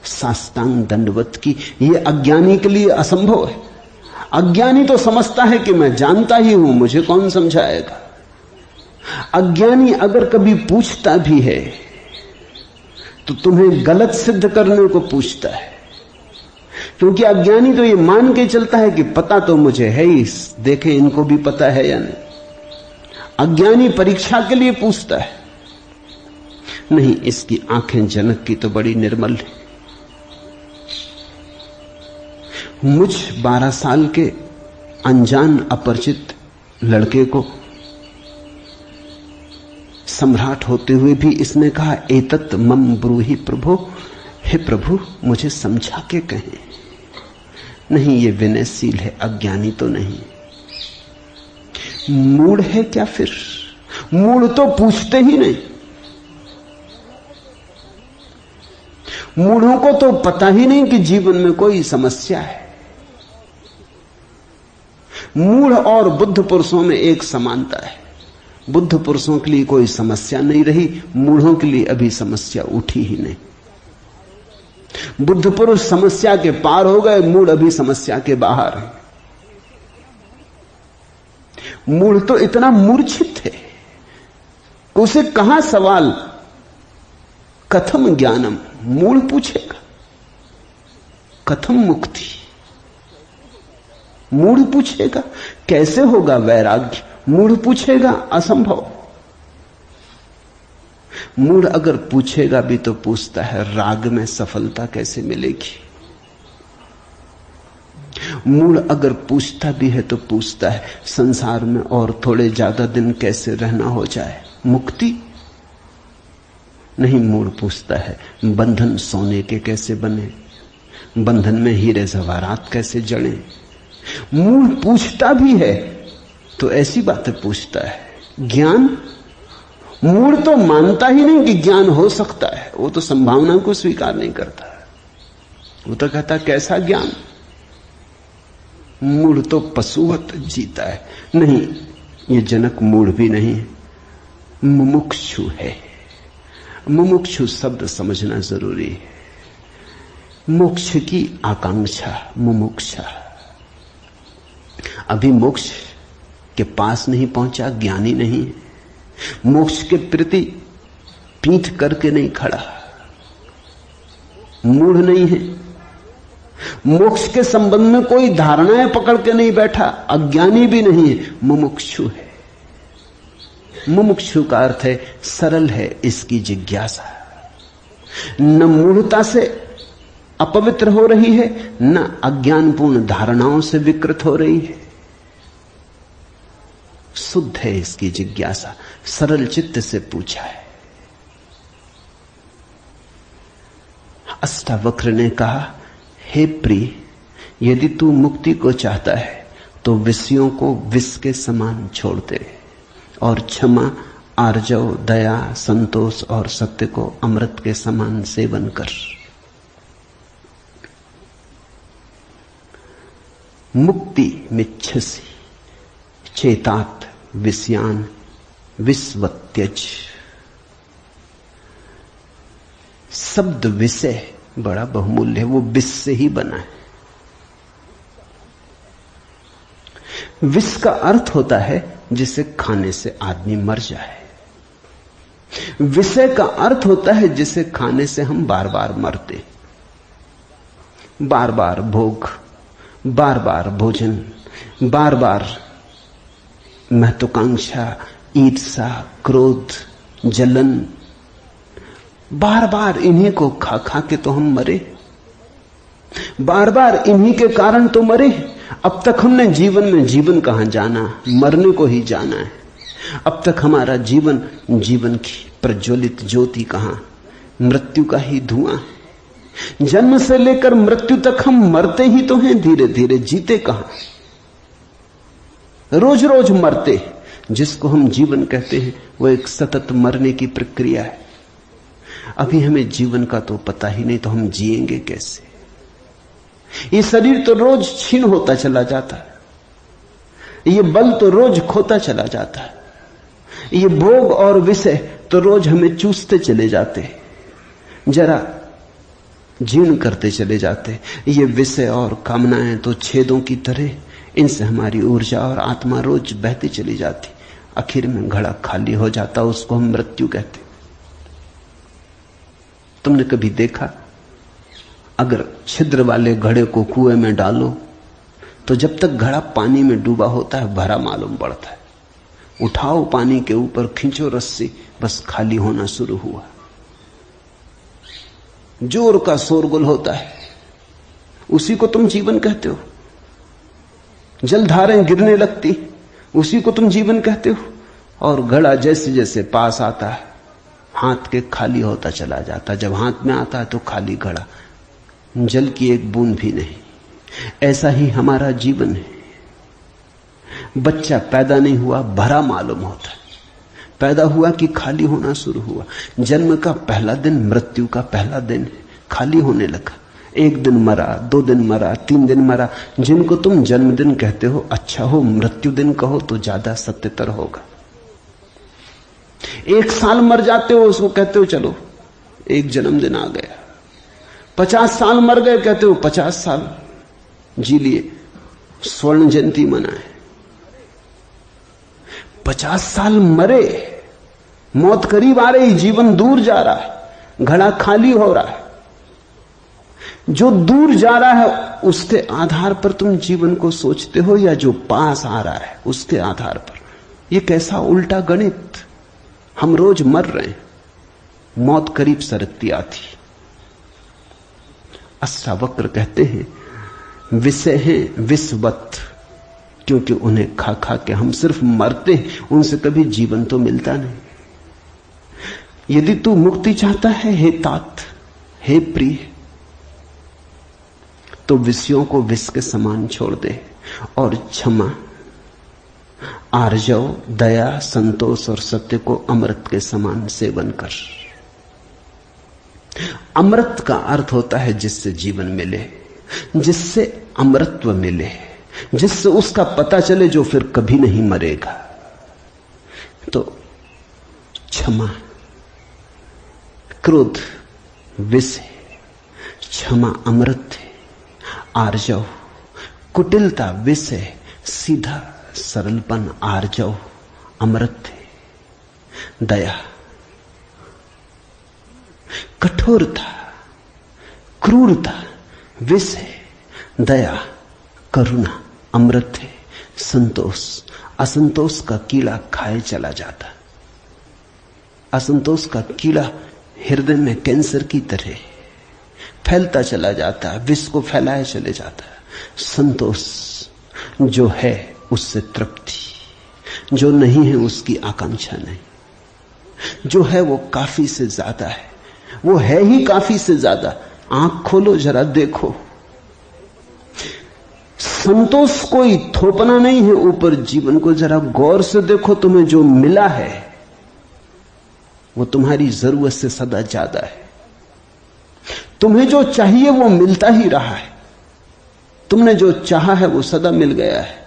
साष्टांग दंडवत की। ये अज्ञानी के लिए असंभव है। अज्ञानी तो समझता है कि मैं जानता ही हूं, मुझे कौन समझाएगा। अज्ञानी अगर कभी पूछता भी है तो तुम्हें गलत सिद्ध करने को पूछता है, क्योंकि अज्ञानी तो ये मान के चलता है कि पता तो मुझे है ही, देखें इनको भी पता है या नहीं। अज्ञानी परीक्षा के लिए पूछता है। नहीं, इसकी आंखें जनक की तो बड़ी निर्मल है। मुझ 12 साल के अनजान अपरिचित लड़के को सम्राट होते हुए भी इसने कहा, एतत् मम ब्रूहि प्रभो, हे प्रभु मुझे समझा के कहें। नहीं, ये विनयशील है, अज्ञानी तो नहीं। मूढ़ है क्या फिर? मूढ़ तो पूछते ही नहीं। मूढ़ों को तो पता ही नहीं कि जीवन में कोई समस्या है। मूढ़ और बुद्ध पुरुषों में एक समानता है। बुद्ध पुरुषों के लिए कोई समस्या नहीं रही, मूढ़ों के लिए अभी समस्या उठी ही नहीं। बुद्ध पुरुष समस्या के पार हो गए, मूढ़ अभी समस्या के बाहर है। मूढ़ तो इतना मूर्छित है, उसे कहां सवाल कथम ज्ञानम, मूढ़ पूछेगा। कथम मुक्ति, मूढ़ पूछेगा। कैसे होगा वैराग्य, मूढ़ पूछेगा। असंभव। मूढ़ अगर पूछेगा भी तो पूछता है राग में सफलता कैसे मिलेगी। मूढ़ अगर पूछता भी है तो पूछता है संसार में और थोड़े ज्यादा दिन कैसे रहना हो जाए, मुक्ति नहीं। मूढ़ पूछता है बंधन सोने के कैसे बने, बंधन में हीरे जवाहरात कैसे जड़े। मूढ़ पूछता भी है तो ऐसी बातें पूछता है। ज्ञान, मूढ़ तो मानता ही नहीं कि ज्ञान हो सकता है, वो तो संभावना को स्वीकार नहीं करता। वो तो कहता कैसा ज्ञान। मूढ़ तो पशुवत जीता है। नहीं, ये जनक मूढ़ भी नहीं है, मुमुक्षु है। मुमुक्षु शब्द समझना जरूरी है। मोक्ष की आकांक्षा, मुमुक्षा। अभी मोक्ष के पास नहीं पहुंचा, ज्ञानी नहीं है। मोक्ष के प्रति पीठ करके नहीं खड़ा, मूढ़ नहीं है। मोक्ष के संबंध में कोई धारणाएं पकड़ के नहीं बैठा, अज्ञानी भी नहीं है, मुमुक्षु है। मुमुक्षु का अर्थ है सरल है इसकी जिज्ञासा। न मूढ़ता से अपवित्र हो रही है, न अज्ञानपूर्ण धारणाओं से विकृत हो रही है। शुद्ध है इसकी जिज्ञासा, सरल चित्त से पूछा है। अष्टावक्र ने कहा, हे प्रिय, यदि तू मुक्ति को चाहता है तो विषयों को विष के समान छोड़ दे और क्षमा, आर्जव, दया, संतोष और सत्य को अमृत के समान सेवन कर। मुक्ति मिच्छसि चेतात विषयान विस्वत्यज। शब्द विषय बड़ा बहुमूल्य है, वो विष से ही बना है। विष का अर्थ होता है जिसे खाने से आदमी मर जाए। विषय का अर्थ होता है जिसे खाने से हम बार बार मरते, बार बार भोग, बार बार भोजन, बार बार महत्वाकांक्षा, ईर्ष्या, क्रोध, जलन, बार बार इन्हीं को खा खा के तो हम मरे, बार बार इन्हीं के कारण तो मरे। अब तक हमने जीवन में जीवन कहां जाना, मरने को ही जाना है। अब तक हमारा जीवन, जीवन की प्रज्वलित ज्योति कहां, मृत्यु का ही धुआं है। जन्म से लेकर मृत्यु तक हम मरते ही तो हैं, धीरे धीरे, जीते कहां, रोज रोज मरते। जिसको हम जीवन कहते हैं वो एक सतत मरने की प्रक्रिया है। अभी हमें जीवन का तो पता ही नहीं, तो हम जिएंगे कैसे? ये शरीर तो रोज क्षीण होता चला जाता है, ये बल तो रोज खोता चला जाता है, ये भोग और विषय तो रोज हमें चूसते चले जाते, जरा जीर्ण करते चले जाते। ये विषय और कामनाएं तो छेदों की तरह, इनसे हमारी ऊर्जा और आत्मा रोज बहती चली जाती, आखिर में घड़ा खाली हो जाता, उसको हम मृत्यु कहते। तुमने कभी देखा, अगर छिद्र वाले घड़े को कुएं में डालो तो जब तक घड़ा पानी में डूबा होता है भरा मालूम पड़ता है, उठाओ पानी के ऊपर, खींचो रस्सी, बस खाली होना शुरू हुआ। जोर का शोरगुल होता है, उसी को तुम जीवन कहते हो। जलधारें गिरने लगती, उसी को तुम जीवन कहते हो। और घड़ा जैसे जैसे पास आता है, हाथ के खाली होता चला जाता। जब हाथ में आता है तो खाली घड़ा, जल की एक बूंद भी नहीं। ऐसा ही हमारा जीवन है। बच्चा पैदा नहीं हुआ, भरा मालूम होता है, पैदा हुआ कि खाली होना शुरू हुआ। जन्म का पहला दिन मृत्यु का पहला दिन है, खाली होने लगा। एक दिन मरा, 2 दिन मरा, 3 दिन मरा। जिनको तुम जन्मदिन कहते हो, अच्छा हो मृत्यु दिन कहो तो ज्यादा सत्यतर होगा। 1 साल मर जाते हो, उसको कहते हो चलो एक जन्मदिन आ गया। 50 साल मर गए, कहते हो 50 साल जी लिए, स्वर्ण जयंती मनाए। 50 साल मरे, मौत करीब आ रही, जीवन दूर जा रहा है, घड़ा खाली हो रहा है। जो दूर जा रहा है उसके आधार पर तुम जीवन को सोचते हो, या जो पास आ रहा है उसके आधार पर? यह कैसा उल्टा गणित! हम रोज मर रहे हैं, मौत करीब सरकती आती। अष्टावक्र कहते हैं विषय हैं विषवत, क्योंकि उन्हें खा खा के हम सिर्फ मरते हैं, उनसे कभी जीवन तो मिलता नहीं। यदि तू मुक्ति चाहता है हे तात, हे प्रिय, तो विषयों को विष के समान छोड़ दे और क्षमा, आर्जव, दया, संतोष और सत्य को अमृत के समान सेवन कर। अमृत का अर्थ होता है जिससे जीवन मिले, जिससे अमृतत्व मिले, जिससे उसका पता चले जो फिर कभी नहीं मरेगा। तो क्षमा, क्रोध विष है, क्षमा अमृत है, आर्जव, कुटिलता विष है, सीधा सरलपन आर्जव अमृत है, दया, कठोरता, क्रूरता विष है, दया, करुणा अमृत है, संतोष, असंतोष का कीड़ा खाए चला जाता। असंतोष का कीड़ा हृदय में कैंसर की तरह फैलता चला जाता है, विष को फैलाए चले जाता है। संतोष जो है उससे तृप्ति, जो नहीं है उसकी आकांक्षा नहीं, जो है वो काफी से ज्यादा है, वो है ही काफी से ज्यादा। आंख खोलो जरा देखो, संतोष कोई थोपना नहीं है ऊपर, जीवन को जरा गौर से देखो, तुम्हें जो मिला है वो तुम्हारी जरूरत से सदा ज्यादा है। तुम्हें जो चाहिए वो मिलता ही रहा है, तुमने जो चाहा है वो सदा मिल गया है।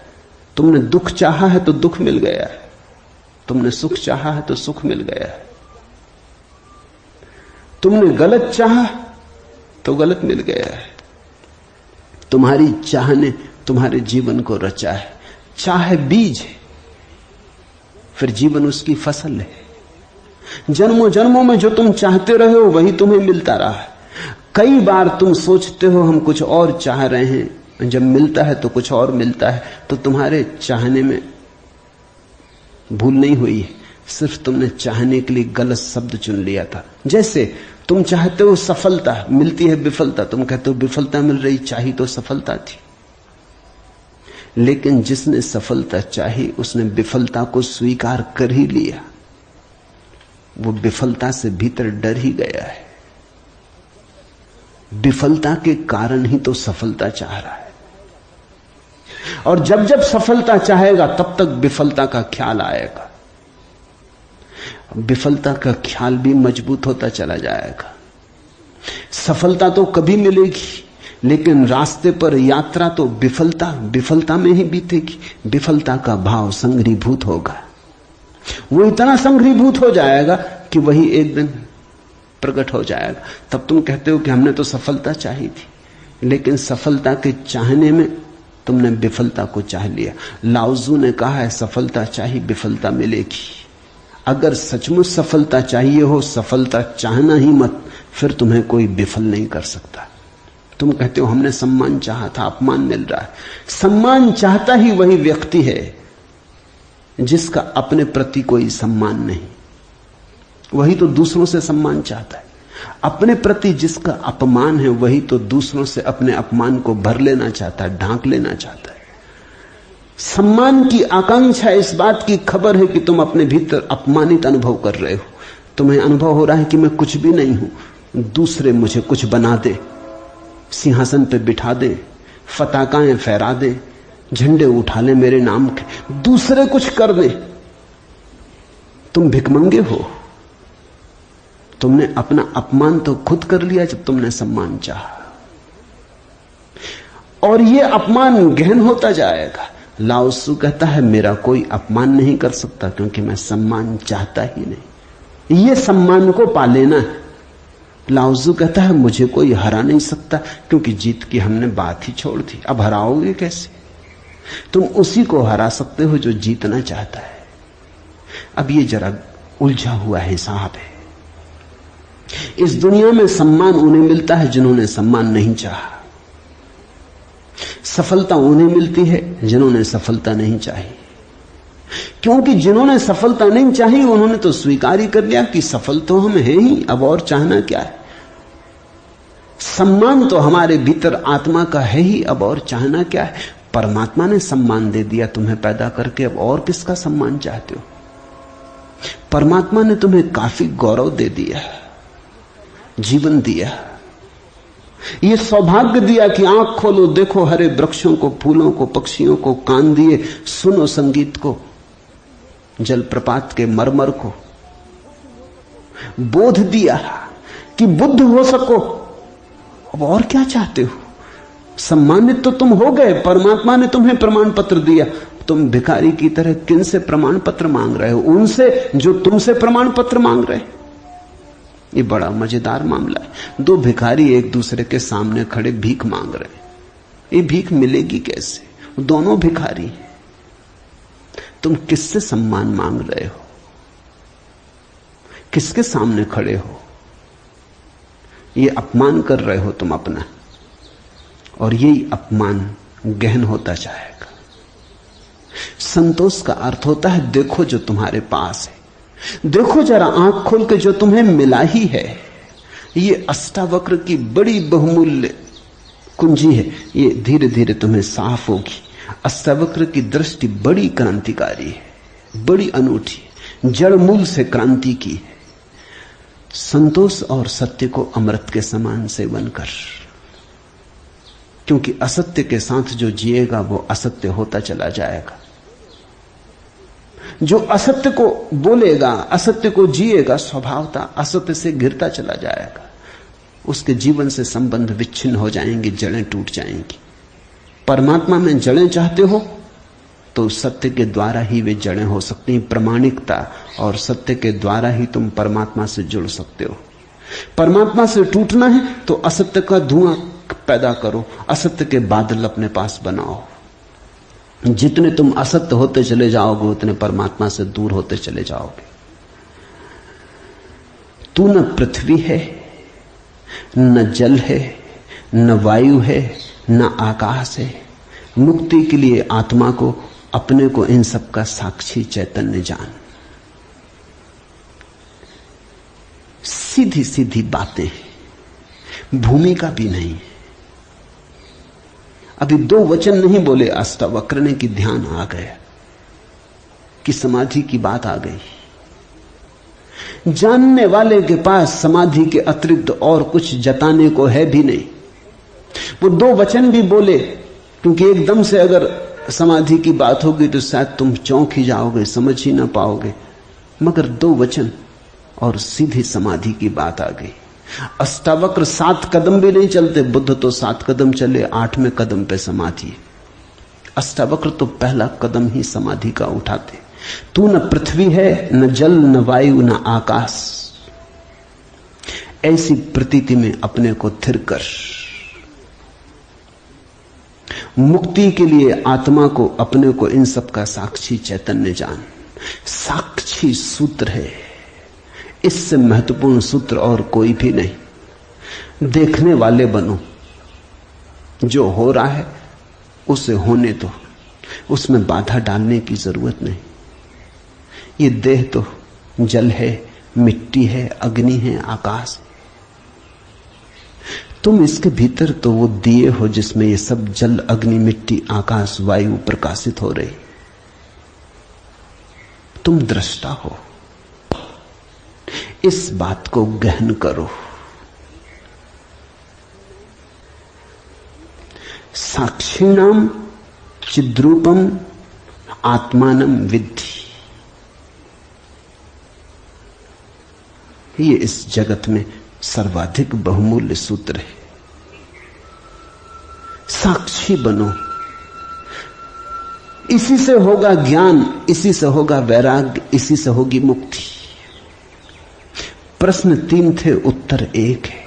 तुमने दुख चाहा है तो दुख मिल गया है, तुमने सुख चाहा है तो सुख मिल गया है, तुमने गलत चाहा तो गलत मिल गया है। तुम्हारी चाह ने तुम्हारे जीवन को रचा है। चाह बीज है, फिर जीवन उसकी फसल है। जन्मों जन्मों में जो तुम चाहते रहे हो वही तुम्हें मिलता रहा है। कई बार तुम सोचते हो हम कुछ और चाह रहे हैं, जब मिलता है तो कुछ और मिलता है। तो तुम्हारे चाहने में भूल नहीं हुई है, सिर्फ तुमने चाहने के लिए गलत शब्द चुन लिया था। जैसे तुम चाहते हो सफलता, मिलती है विफलता, तुम कहते हो विफलता मिल रही, चाही तो सफलता थी। लेकिन जिसने सफलता चाही उसने विफलता को स्वीकार कर ही लिया। वो विफलता से भीतर डर ही गया है। विफलता के कारण ही तो सफलता चाह रहा है, और जब जब सफलता चाहेगा तब तक विफलता का ख्याल आएगा। विफलता का ख्याल भी मजबूत होता चला जाएगा। सफलता तो कभी मिलेगी, लेकिन रास्ते पर यात्रा तो विफलता में ही बीतेगी। विफलता का भाव संघरीभूत होगा। वो इतना संघरीभूत हो जाएगा कि वही एक दिन प्रकट हो जाएगा। तब तुम कहते हो कि हमने तो सफलता चाही थी, लेकिन सफलता के चाहने में तुमने विफलता को चाह लिया। लाओजू ने कहा है सफलता चाहिए विफलता मिलेगी। अगर सचमुच सफलता चाहिए हो, सफलता चाहना ही मत, फिर तुम्हें कोई विफल नहीं कर सकता। तुम कहते हो हमने सम्मान चाहा था, अपमान मिल रहा है। सम्मान चाहता ही वही व्यक्ति है जिसका अपने प्रति कोई सम्मान नहीं। वही तो दूसरों से सम्मान चाहता है। अपने प्रति जिसका अपमान है वही तो दूसरों से अपने अपमान को भर लेना चाहता है, ढांक लेना चाहता है। सम्मान की आकांक्षा इस बात की खबर है कि तुम अपने भीतर अपमानित अनुभव कर रहे हो। तुम्हें अनुभव हो रहा है कि मैं कुछ भी नहीं हूं, दूसरे मुझे कुछ बना दे, सिंहासन पे बिठा दे, पताकाएं फहरा दे, झंडे उठा ले मेरे नाम के, दूसरे कुछ कर दे। तुम भिखमंगे हो। तुमने अपना अपमान तो खुद कर लिया जब तुमने सम्मान चाहा, और यह अपमान गहन होता जाएगा। लाओसू कहता है मेरा कोई अपमान नहीं कर सकता क्योंकि मैं सम्मान चाहता ही नहीं। यह सम्मान को पा लेना है। लाओजू कहता है मुझे कोई हरा नहीं सकता क्योंकि जीत की हमने बात ही छोड़ दी। अब हराओगे कैसे? तुम उसी को हरा सकते हो जो जीतना चाहता है। अब ये जरा उलझा हुआ हिसाब है। इस दुनिया में सम्मान उन्हें मिलता है जिन्होंने सम्मान नहीं चाहा। सफलता उन्हें मिलती है जिन्होंने सफलता नहीं चाही, क्योंकि जिन्होंने सफलता नहीं चाही उन्होंने तो स्वीकार ही कर लिया कि सफल तो हम हैं ही, अब और चाहना क्या है। सम्मान तो हमारे भीतर आत्मा का है ही, अब और चाहना क्या है। परमात्मा ने सम्मान दे दिया तुम्हें पैदा करके, अब और किसका सम्मान चाहते हो। परमात्मा ने तुम्हें काफी गौरव दे दिया, जीवन दिया, ये सौभाग्य दिया कि आंख खोलो, देखो हरे वृक्षों को, फूलों को, पक्षियों को, कान दिए सुनो संगीत को, जलप्रपात के मरमर को, बोध दिया कि बुद्ध हो सको। अब और क्या चाहते हो? सम्मानित तो तुम हो गए, परमात्मा ने तुम्हें प्रमाण पत्र दिया। तुम भिखारी की तरह किन से प्रमाण पत्र मांग रहे हो? उनसे जो तुमसे प्रमाण पत्र मांग रहे। ये बड़ा मजेदार मामला है। दो भिखारी एक दूसरे के सामने खड़े भीख मांग रहे। ये भीख मिलेगी कैसे? दोनों भिखारी। तुम किससे सम्मान मांग रहे हो? किसके सामने खड़े हो? ये अपमान कर रहे हो तुम अपना, और यही अपमान गहन होता जाएगा। संतोष का अर्थ होता है देखो जो तुम्हारे पास है, देखो जरा आंख खोल के जो तुम्हें मिला ही है। ये अष्टावक्र की बड़ी बहुमूल्य कुंजी है, ये धीरे धीरे तुम्हें साफ होगी। अष्टावक्र की दृष्टि बड़ी क्रांतिकारी है, बड़ी अनूठी, जड़ मूल से क्रांति की है। संतोष और सत्य को अमृत के समान सेवन कर, क्योंकि असत्य के साथ जो जिएगा वो असत्य होता चला जाएगा। जो असत्य को बोलेगा, असत्य को जिएगा, स्वभावता असत्य से गिरता चला जाएगा। उसके जीवन से संबंध विच्छिन्न हो जाएंगे, जड़ें टूट जाएंगी। परमात्मा में जड़ें चाहते हो तो सत्य के द्वारा ही वे जड़ें हो सकती हैं। प्रामाणिकता और सत्य के द्वारा ही तुम परमात्मा से जुड़ सकते हो। परमात्मा से टूटना है तो असत्य का धुआं पैदा करो, असत्य के बादल अपने पास बनाओ। जितने तुम असत्य होते चले जाओगे उतने परमात्मा से दूर होते चले जाओगे। तू न पृथ्वी है, न जल है, न वायु है, न आकाश है। मुक्ति के लिए आत्मा को, अपने को, इन सब का साक्षी चैतन्य जान। सीधी सीधी बातें, भूमिका भी नहीं। अभी 2 वचन नहीं बोले अष्टावक्र ने कि ध्यान आ गया, कि समाधि की बात आ गई। जानने वाले के पास समाधि के अतिरिक्त और कुछ जताने को है भी नहीं। वो 2 वचन भी बोले, क्योंकि एकदम से अगर समाधि की बात होगी तो शायद तुम चौंक ही जाओगे, समझ ही ना पाओगे। मगर 2 वचन और सीधी समाधि की बात आ गई। अष्टावक्र 7 कदम भी नहीं चलते, बुद्ध तो 7 कदम चले, 8वें कदम पे समाधि। अष्टावक्र तो पहला कदम ही समाधि का उठाते। तू न पृथ्वी है, न जल, न वायु, न आकाश। ऐसी प्रतीति में अपने को थिर कर। मुक्ति के लिए आत्मा को, अपने को, इन सब का साक्षी चैतन्य जान। साक्षी सूत्र है, इससे महत्वपूर्ण सूत्र और कोई भी नहीं। देखने वाले बनो, जो हो रहा है उसे होने दो, उसमें बाधा डालने की जरूरत नहीं। ये देह तो जल है, मिट्टी है, अग्नि है, आकाश है। तुम इसके भीतर तो वो दिए हो जिसमें ये सब जल, अग्नि, मिट्टी, आकाश, वायु प्रकाशित हो रही। तुम दृष्टा हो। इस बात को गहन करो। साक्षिणाम चिद्रूपम आत्मानम विद्धि। ये इस जगत में सर्वाधिक बहुमूल्य सूत्र है। साक्षी बनो। इसी से होगा ज्ञान, इसी से होगा वैराग्य, इसी से होगी मुक्ति। प्रश्न 3 थे, उत्तर 1 है।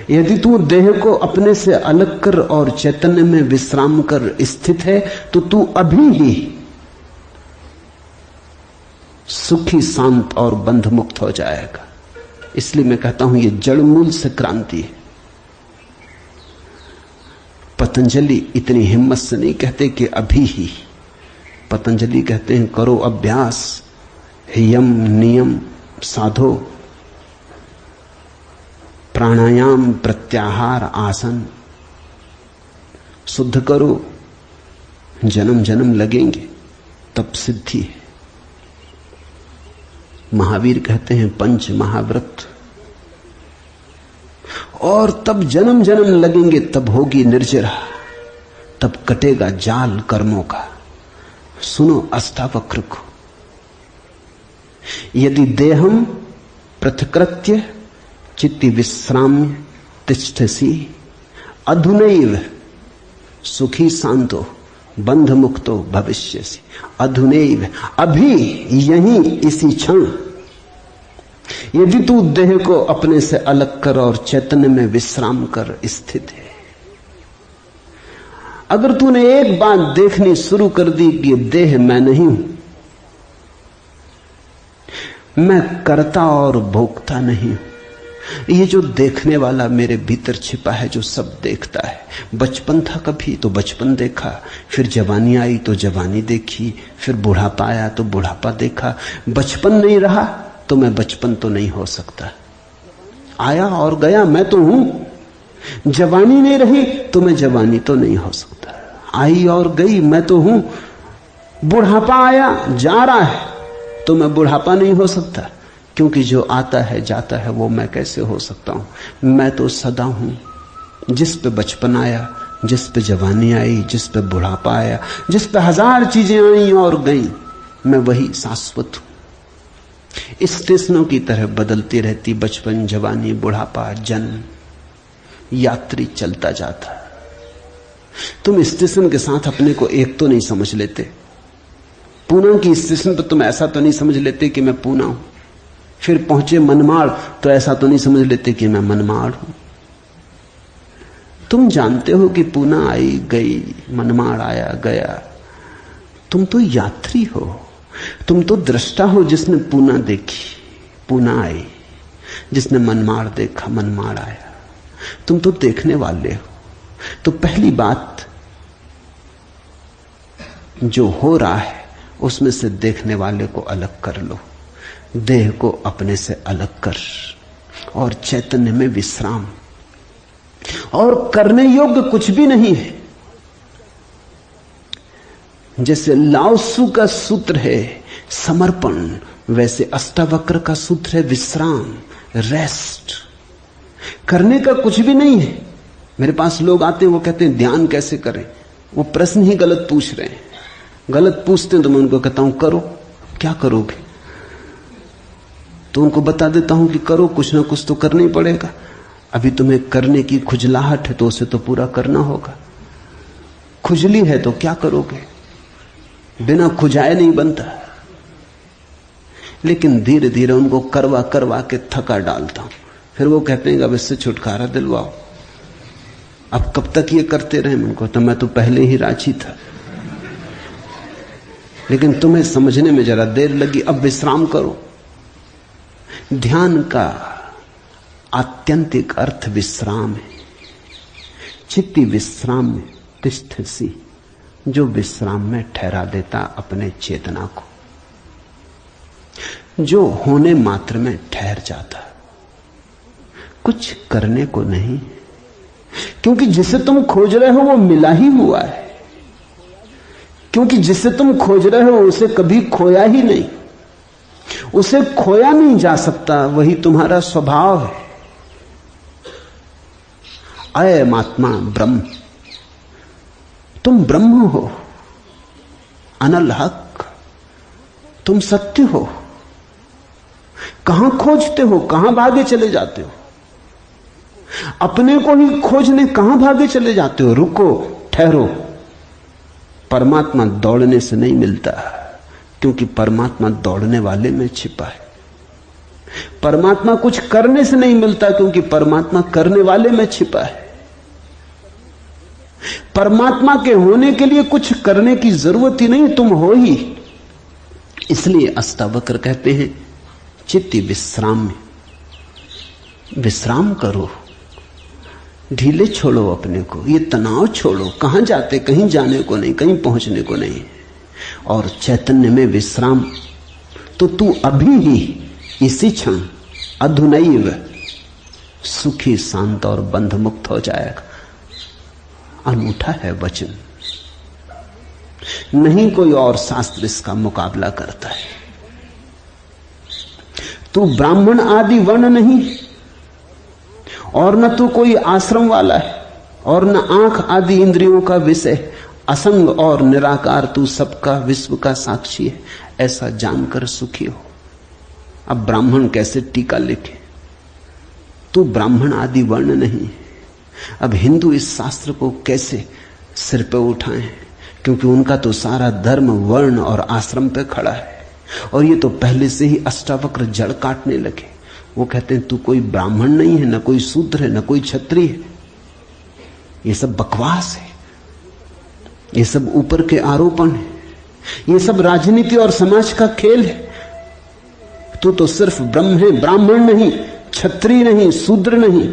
यदि तू देह को अपने से अलग कर और चैतन्य में विश्राम कर स्थित है, तो तू अभी ही सुखी, शांत और बंध मुक्त हो जाएगा। इसलिए मैं कहता हूं, यह जड़ मूल से क्रांति है। पतंजलि इतनी हिम्मत से नहीं कहते कि अभी ही। पतंजलि कहते हैं करो अभ्यास, यम नियम साधो, प्राणायाम, प्रत्याहार, आसन शुद्ध करो। जन्म जन्म लगेंगे तब सिद्धि है। महावीर कहते हैं 5 महाव्रत, और तब जन्म जन्म लगेंगे, तब होगी निर्जरा, तब कटेगा जाल कर्मों का। सुनो अष्टावक्र को। यदि देहम पृथकृत्य चित्ति विश्राम्य तिष्ठसि अधुनैव सुखी शांतो बंध मुक्तो भविष्यसि। अधुनैव, अभी, यहीं, इसी क्षण। यदि तू देह को अपने से अलग कर और चैतन्य में विश्राम कर स्थित है। अगर तूने एक बात देखनी शुरू कर दी कि देह मैं नहीं हूं, मैं करता और भोगता नहीं हूं, ये जो देखने वाला मेरे भीतर छिपा है, जो सब देखता है। बचपन था कभी तो बचपन देखा, फिर जवानी आई तो जवानी देखी, फिर बुढ़ापा आया तो बुढ़ापा देखा। बचपन नहीं रहा तो मैं बचपन तो नहीं हो सकता। आया और गया, मैं तो हूं। जवानी नहीं रही तो मैं जवानी तो नहीं हो सकता। आई और गई, मैं तो हूं। बुढ़ापा आया, जा रहा है, तो मैं बुढ़ापा नहीं हो सकता, क्योंकि जो आता है जाता है वो मैं कैसे हो सकता हूं। मैं तो सदा हूं। जिस पे बचपन आया, जिस पे जवानी आई, जिस पे बुढ़ापा आया, जिस पे 1000 चीजें आई और गई, मैं वही शाश्वत हूं। स्टेशनों की तरह बदलती रहती बचपन, जवानी, बुढ़ापा, जन्म। यात्री चलता जाता। तुम स्टेशन के साथ अपने को एक तो नहीं समझ लेते। पूना की स्टेशन पर तुम ऐसा तो नहीं समझ लेते कि मैं पूना हूं। फिर पहुंचे मनमाड़ तो ऐसा तो नहीं समझ लेते कि मैं मनमाड़ हूं। तुम जानते हो कि पूना आई गई, मनमाड़ आया गया। तुम तो यात्री हो, तुम तो दृष्टा हो जिसने पूना देखी, पूना आई। जिसने मनमाड़ देखा मनमाड़ आया। तुम तो देखने वाले हो। तो पहली बात, जो हो रहा है उसमें से देखने वाले को अलग कर लो, देह को अपने से अलग कर, और चैतन्य में विश्राम। और करने योग्य कुछ भी नहीं है। जैसे लाओत्सु का सूत्र है समर्पण, वैसे अष्टावक्र का सूत्र है विश्राम, रेस्ट। करने का कुछ भी नहीं है। मेरे पास लोग आते हैं, वो कहते हैं ध्यान कैसे करें। वो प्रश्न ही गलत पूछ रहे हैं। गलत पूछते हैं तो मैं उनको कहता हूं करो। क्या करोगे? तो उनको बता देता हूं कि करो, कुछ ना कुछ तो करना ही पड़ेगा। अभी तुम्हें करने की खुजलाहट है तो उसे तो पूरा करना होगा। खुजली है तो क्या करोगे? बिना खुजाए नहीं बनता। लेकिन धीरे धीरे उनको करवा करवा के थका डालता हूं। फिर वो कहते हैं अब इससे छुटकारा दिलवाओ। अब कब तक ये करते रहे? उनको तो मैं तो पहले ही राजी था, लेकिन तुम्हें समझने में जरा देर लगी। अब विश्राम करो। ध्यान का आत्यंतिक अर्थ विश्राम है। चित्ती विश्राम में तिष्ठसि, जो विश्राम में ठहरा देता अपने चेतना को, जो होने मात्र में ठहर जाता, कुछ करने को नहीं। क्योंकि जिसे तुम खोज रहे हो वो मिला ही हुआ है। क्योंकि जिसे तुम खोज रहे हो उसे कभी खोया ही नहीं, उसे खोया नहीं जा सकता। वही तुम्हारा स्वभाव है। अयम आत्मा ब्रह्म, तुम ब्रह्म हो, अनल हक, तुम सत्य हो। कहां खोजते हो? कहां भागे चले जाते हो? अपने को ही खोजने कहां भागे चले जाते हो? रुको, ठहरो। परमात्मा दौड़ने से नहीं मिलता, क्योंकि परमात्मा दौड़ने वाले में छिपा है। परमात्मा कुछ करने से नहीं मिलता, क्योंकि परमात्मा करने वाले में छिपा है। परमात्मा के होने के लिए कुछ करने की जरूरत ही नहीं, तुम हो ही। इसलिए अष्टावक्र कहते हैं चित्ती विश्राम में विश्राम करो, ढीले छोड़ो अपने को, ये तनाव छोड़ो। कहां जाते? कहीं जाने को नहीं, कहीं पहुंचने को नहीं। और चैतन्य में विश्राम, तो तू अभी ही इसी क्षण अधुनैव सुखी शांत और बंध मुक्त हो जाएगा। अनूठा है वचन, नहीं कोई और शास्त्र इसका मुकाबला करता है। तू ब्राह्मण आदि वर्ण नहीं, और न तो कोई आश्रम वाला है, और न आंख आदि इंद्रियों का विषय। असंग और निराकार तू सबका विश्व का साक्षी है, ऐसा जानकर सुखी हो। अब ब्राह्मण कैसे टीका लिखे? तू ब्राह्मण आदि वर्ण नहीं। अब हिंदू इस शास्त्र को कैसे सिर पे उठाएं? क्योंकि उनका तो सारा धर्म वर्ण और आश्रम पे खड़ा है, और ये तो पहले से ही अष्टावक्र जड़ काटने लगे। वो कहते हैं तू कोई ब्राह्मण नहीं है, न कोई शूद्र है, न कोई क्षत्रिय है। ये सब बकवास है, ये सब ऊपर के आरोपण है, ये सब राजनीति और समाज का खेल है। तू तो सिर्फ ब्रह्म है, ब्राह्मण नहीं, क्षत्रिय नहीं, शूद्र नहीं।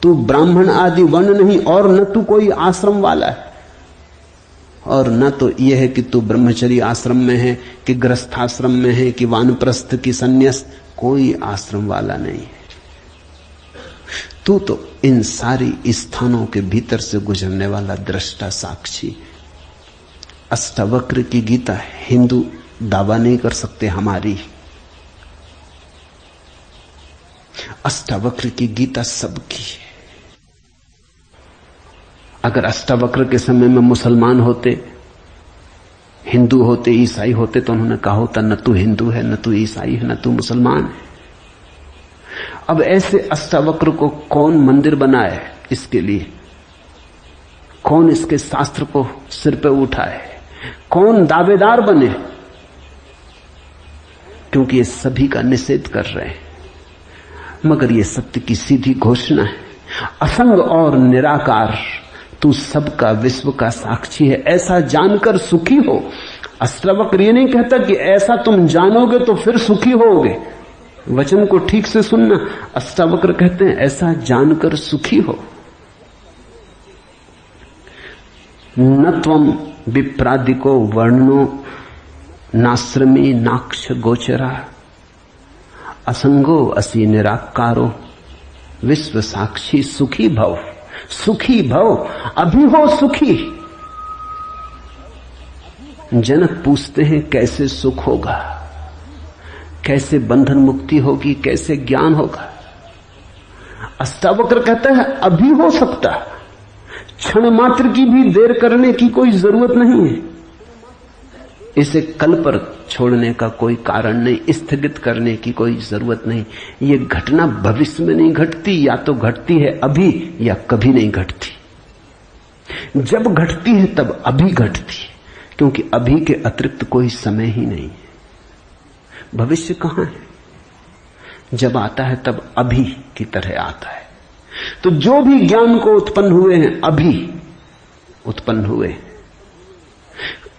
तू ब्राह्मण आदि वर्ण नहीं, और न तू कोई आश्रम वाला है, और न तो यह है कि तू ब्रह्मचर्य आश्रम में है कि गृहस्थाश्रम में है कि वानप्रस्थ की संन्यास। कोई आश्रम वाला नहीं है। तू तो इन सारी स्थानों के भीतर से गुजरने वाला दृष्टा साक्षी। अष्टावक्र की गीता हिंदू दावा नहीं कर सकते हमारी। अष्टावक्र की गीता सबकी है। अगर अष्टावक्र के समय में मुसलमान होते, हिंदू होते, ईसाई होते, तो उन्होंने कहा होता न तू हिंदू है, न तू ईसाई है, न तू मुसलमान है। अब ऐसे अष्टावक्र को कौन मंदिर बनाए? इसके लिए कौन इसके शास्त्र को सिर पे उठाए? कौन दावेदार बने? क्योंकि ये सभी का निषेध कर रहे हैं। मगर ये सत्य की सीधी घोषणा है, असंग और निराकार तू सबका विश्व का साक्षी है, ऐसा जानकर सुखी हो। अष्टावक्र ये नहीं कहता कि ऐसा तुम जानोगे तो फिर सुखी होगे। वचन को ठीक से सुनना। अष्टावक्र कहते हैं ऐसा जानकर सुखी हो। न त्वम विप्रादिको वर्णो नाश्रमी नाक्ष गोचरा असंगो असि निराकारो विश्व साक्षी सुखी भव। सुखी भव, अभी हो सुखी। जनक पूछते हैं कैसे सुख होगा, कैसे बंधन मुक्ति होगी, कैसे ज्ञान होगा। अष्टावक्र कहता है अभी हो सकता, क्षण मात्र की भी देर करने की कोई जरूरत नहीं है। इसे कल पर छोड़ने का कोई कारण नहीं, स्थगित करने की कोई जरूरत नहीं। ये घटना भविष्य में नहीं घटती, या तो घटती है अभी या कभी नहीं घटती। जब घटती है तब अभी घटती है, क्योंकि अभी के अतिरिक्त कोई समय ही नहीं है। भविष्य कहां है? जब आता है तब अभी की तरह आता है। तो जो भी ज्ञान को उत्पन्न हुए हैं अभी उत्पन्न हुए।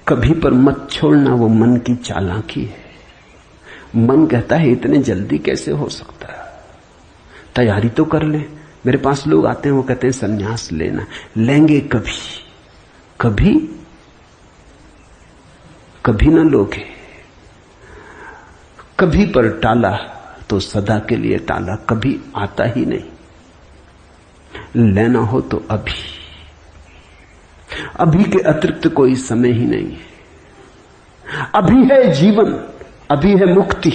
कभी पर मत छोड़ना, वो मन की चालाकी है। मन कहता है इतने जल्दी कैसे हो सकता है, तैयारी तो कर ले। मेरे पास लोग आते हैं, वो कहते हैं संन्यास लेना। लेंगे कभी, कभी कभी न लोगे। कभी पर टाला तो सदा के लिए टाला, कभी आता ही नहीं। लेना हो तो अभी, अभी के अतिरिक्त कोई समय ही नहीं है। अभी है जीवन, अभी है मुक्ति,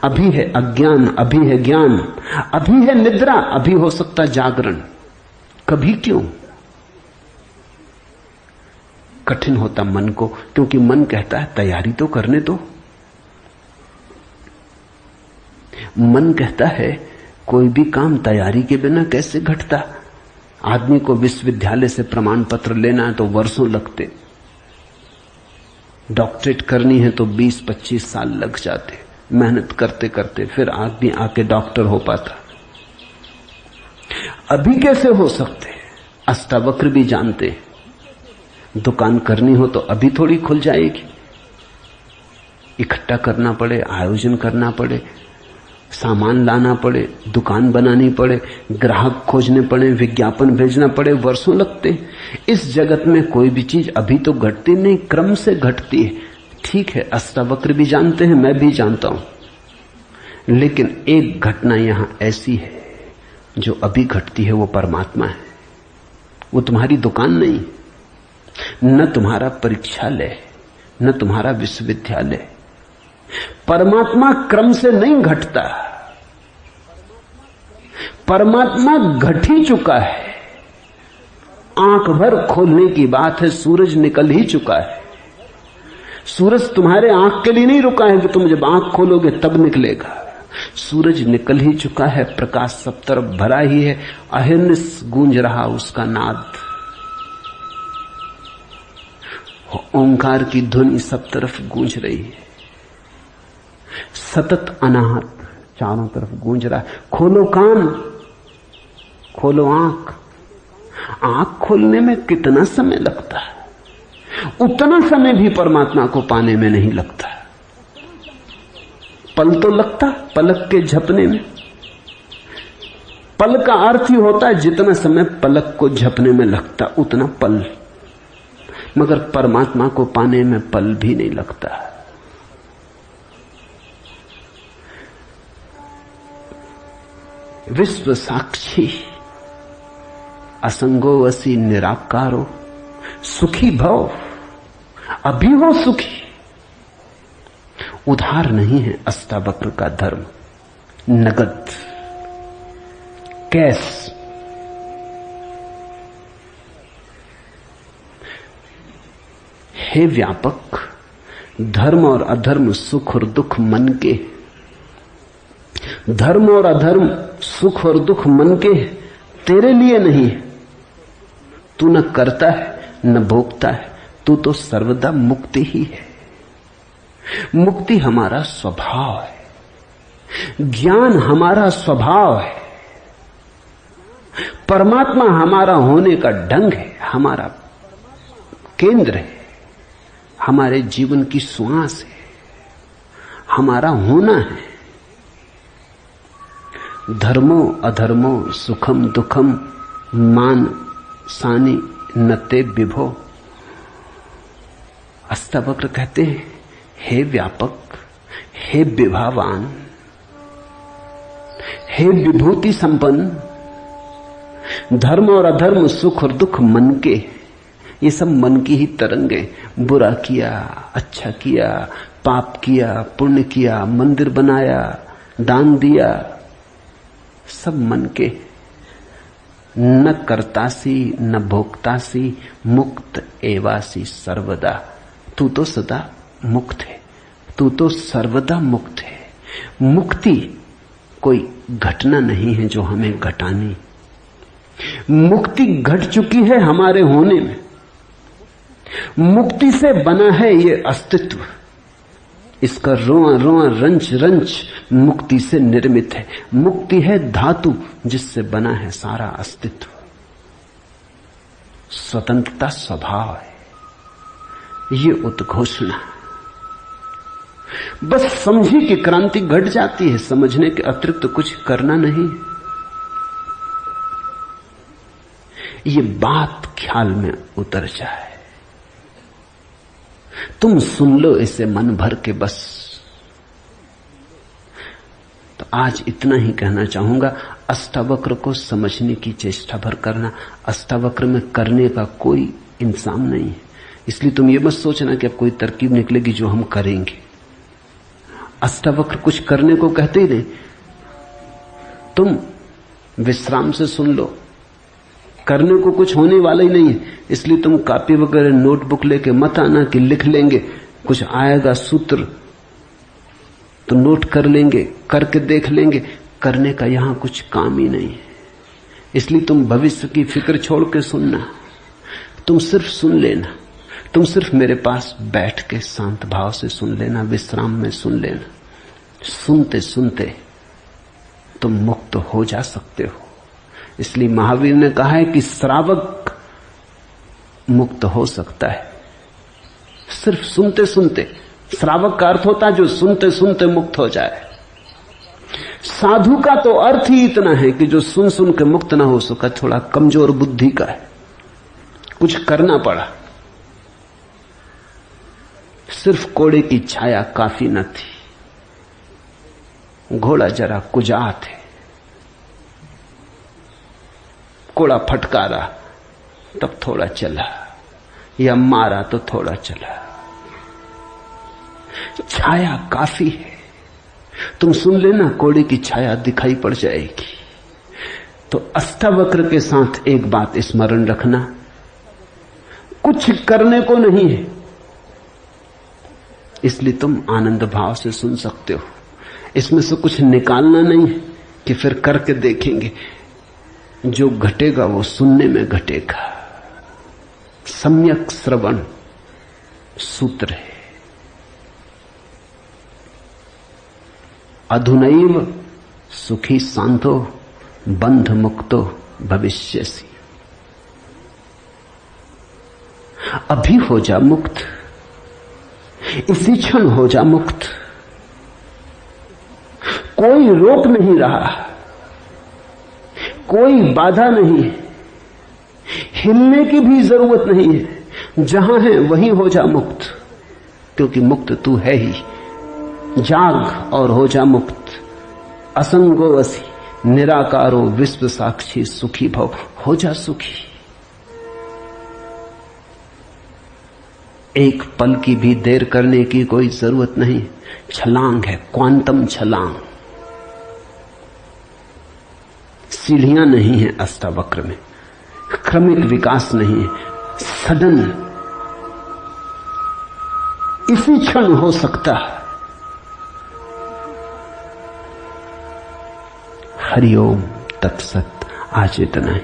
अभी है अज्ञान, अभी है ज्ञान, अभी है निद्रा, अभी हो सकता जागरण। कभी क्यों? कठिन होता मन को, क्योंकि मन कहता है तैयारी तो करने दो। मन कहता है कोई भी काम तैयारी के बिना कैसे घटता। आदमी को विश्वविद्यालय से प्रमाण पत्र लेना है तो वर्षों लगते, डॉक्टरेट करनी है तो 20-25 साल लग जाते, मेहनत करते करते फिर आदमी आके डॉक्टर हो पाता। अभी कैसे हो सकते? अष्टावक्र भी जानते, दुकान करनी हो तो अभी थोड़ी खुल जाएगी। इकट्ठा करना पड़े, आयोजन करना पड़े, सामान लाना पड़े, दुकान बनानी पड़े, ग्राहक खोजने पड़े, विज्ञापन भेजना पड़े, वर्षों लगते। इस जगत में कोई भी चीज अभी तो घटती नहीं, क्रम से घटती है। ठीक है, अष्टावक्र भी जानते हैं, मैं भी जानता हूं। लेकिन एक घटना यहां ऐसी है जो अभी घटती है, वो परमात्मा है। वो तुम्हारी दुकान नहीं, न तुम्हारा परीक्षालय, न तुम्हारा विश्वविद्यालय। परमात्मा क्रम से नहीं घटता, परमात्मा घट ही चुका है। आंख भर खोलने की बात है, सूरज निकल ही चुका है। सूरज तुम्हारे आंख के लिए नहीं रुका है कि तुम जब आंख खोलोगे तब निकलेगा। सूरज निकल ही चुका है, प्रकाश सब तरफ भरा ही है, अहिर्निश गूंज रहा उसका नाद, ओंकार की ध्वनि सब तरफ गूंज रही है। सतत अनाहत चारों तरफ गूंज रहा है। खोलो कान, खोलो आंख। आंख खोलने में कितना समय लगता है, उतना समय भी परमात्मा को पाने में नहीं लगता। पल तो लगता, पलक के झपने में। पल का अर्थ ही होता है जितना समय पलक को झपने में लगता उतना पल, मगर परमात्मा को पाने में पल भी नहीं लगता। विश्व साक्षी असंगो वसी निराकारो सुखी भव। अभी हो सुखी। उधार नहीं है अष्टावक्र का धर्म, नगद, कैश। हे व्यापक, धर्म और अधर्म, सुख और दुख मन के। धर्म और अधर्म, सुख और दुख मन के, तेरे लिए नहीं। तू न करता है न भोगता है, तू तो सर्वदा मुक्ति ही है। मुक्ति हमारा स्वभाव है, ज्ञान हमारा स्वभाव है, परमात्मा हमारा होने का ढंग है, हमारा केंद्र है, हमारे जीवन की श्वास है, हमारा होना है। धर्मो अधर्मो सुखम दुखम मान सानी नते विभो। अष्टावक्र कहते हैं, हे व्यापक, हे विभावान, हे विभूति संपन्न, धर्म और अधर्म, सुख और दुख मन के, ये सब मन की ही तरंगे। बुरा किया, अच्छा किया, पाप किया, पुण्य किया, मंदिर बनाया, दान दिया, सब मन के। न कर्तासी न भोक्तासी, मुक्त एवासी सर्वदा। तू तो सदा मुक्त है, तू तो सर्वदा मुक्त है। मुक्ति कोई घटना नहीं है जो हमें घटानी। मुक्ति घट चुकी है हमारे होने में। मुक्ति से बना है ये अस्तित्व, इसका रोआ रोआ रंच रंच मुक्ति से निर्मित है। मुक्ति है धातु जिससे बना है सारा अस्तित्व। स्वतंत्रता स्वभाव है, ये उद्घोषणा। बस समझी कि क्रांति घट जाती है, समझने के अतिरिक्त कुछ करना नहीं। ये बात ख्याल में उतर जाए, तुम सुन लो इसे मन भर के बस। तो आज इतना ही कहना चाहूंगा। अष्टावक्र को समझने की चेष्टा भर करना। अष्टावक्र में करने का कोई इंतजाम नहीं है, इसलिए तुम ये मत सोचना कि अब कोई तरकीब निकलेगी जो हम करेंगे। अष्टावक्र कुछ करने को कहते ही नहीं। तुम विश्राम से सुन लो, करने को कुछ होने वाला ही नहीं है, इसलिए तुम कॉपी वगैरह नोटबुक लेके मत आना कि लिख लेंगे, कुछ आएगा सूत्र तो नोट कर लेंगे, करके देख लेंगे। करने का यहां कुछ काम ही नहीं है, इसलिए तुम भविष्य की फिक्र छोड़ के सुनना। तुम सिर्फ सुन लेना, तुम सिर्फ मेरे पास बैठ के शांत भाव से सुन लेना, विश्राम में सुन लेना। सुनते सुनते तुम मुक्त हो जा सकते हो। इसलिए महावीर ने कहा है कि श्रावक मुक्त हो सकता है सिर्फ सुनते सुनते। श्रावक का अर्थ होता है जो सुनते सुनते मुक्त हो जाए। साधु का तो अर्थ ही इतना है कि जो सुन सुन के मुक्त ना हो सका, थोड़ा कमजोर बुद्धि का है, कुछ करना पड़ा। सिर्फ कोड़े की छाया काफी न थी, घोड़ा जरा कुजात है, कोड़ा फटकारा तब थोड़ा चला, या मारा तो थोड़ा चला। छाया काफी है, तुम सुन लेना, कोड़े की छाया दिखाई पड़ जाएगी। तो अष्टावक्र के साथ एक बात स्मरण रखना, कुछ करने को नहीं है, इसलिए तुम आनंद भाव से सुन सकते हो। इसमें से कुछ निकालना नहीं है कि फिर करके देखेंगे। जो घटेगा वो सुनने में घटेगा। सम्यक श्रवण सूत्र है। अधुनैव सुखी शांतो बंध मुक्तो भविष्यसि। अभी हो जा मुक्त, इसी क्षण हो जा मुक्त। कोई रोक नहीं रहा, कोई बाधा नहीं, हिलने की भी जरूरत नहीं है। जहां है वहीं हो जा मुक्त, क्योंकि मुक्त तू है ही। जाग और हो जा मुक्त। असंगो वसी निराकारो विश्व साक्षी सुखी भव। हो जा सुखी। एक पल की भी देर करने की कोई जरूरत नहीं। छलांग है, क्वांटम छलांग। सीढ़ियां नहीं है अष्टावक्र में, क्रमिक विकास नहीं है, सडन इसी क्षण हो सकता है। हरिओम तत्सत। आज इतना ही।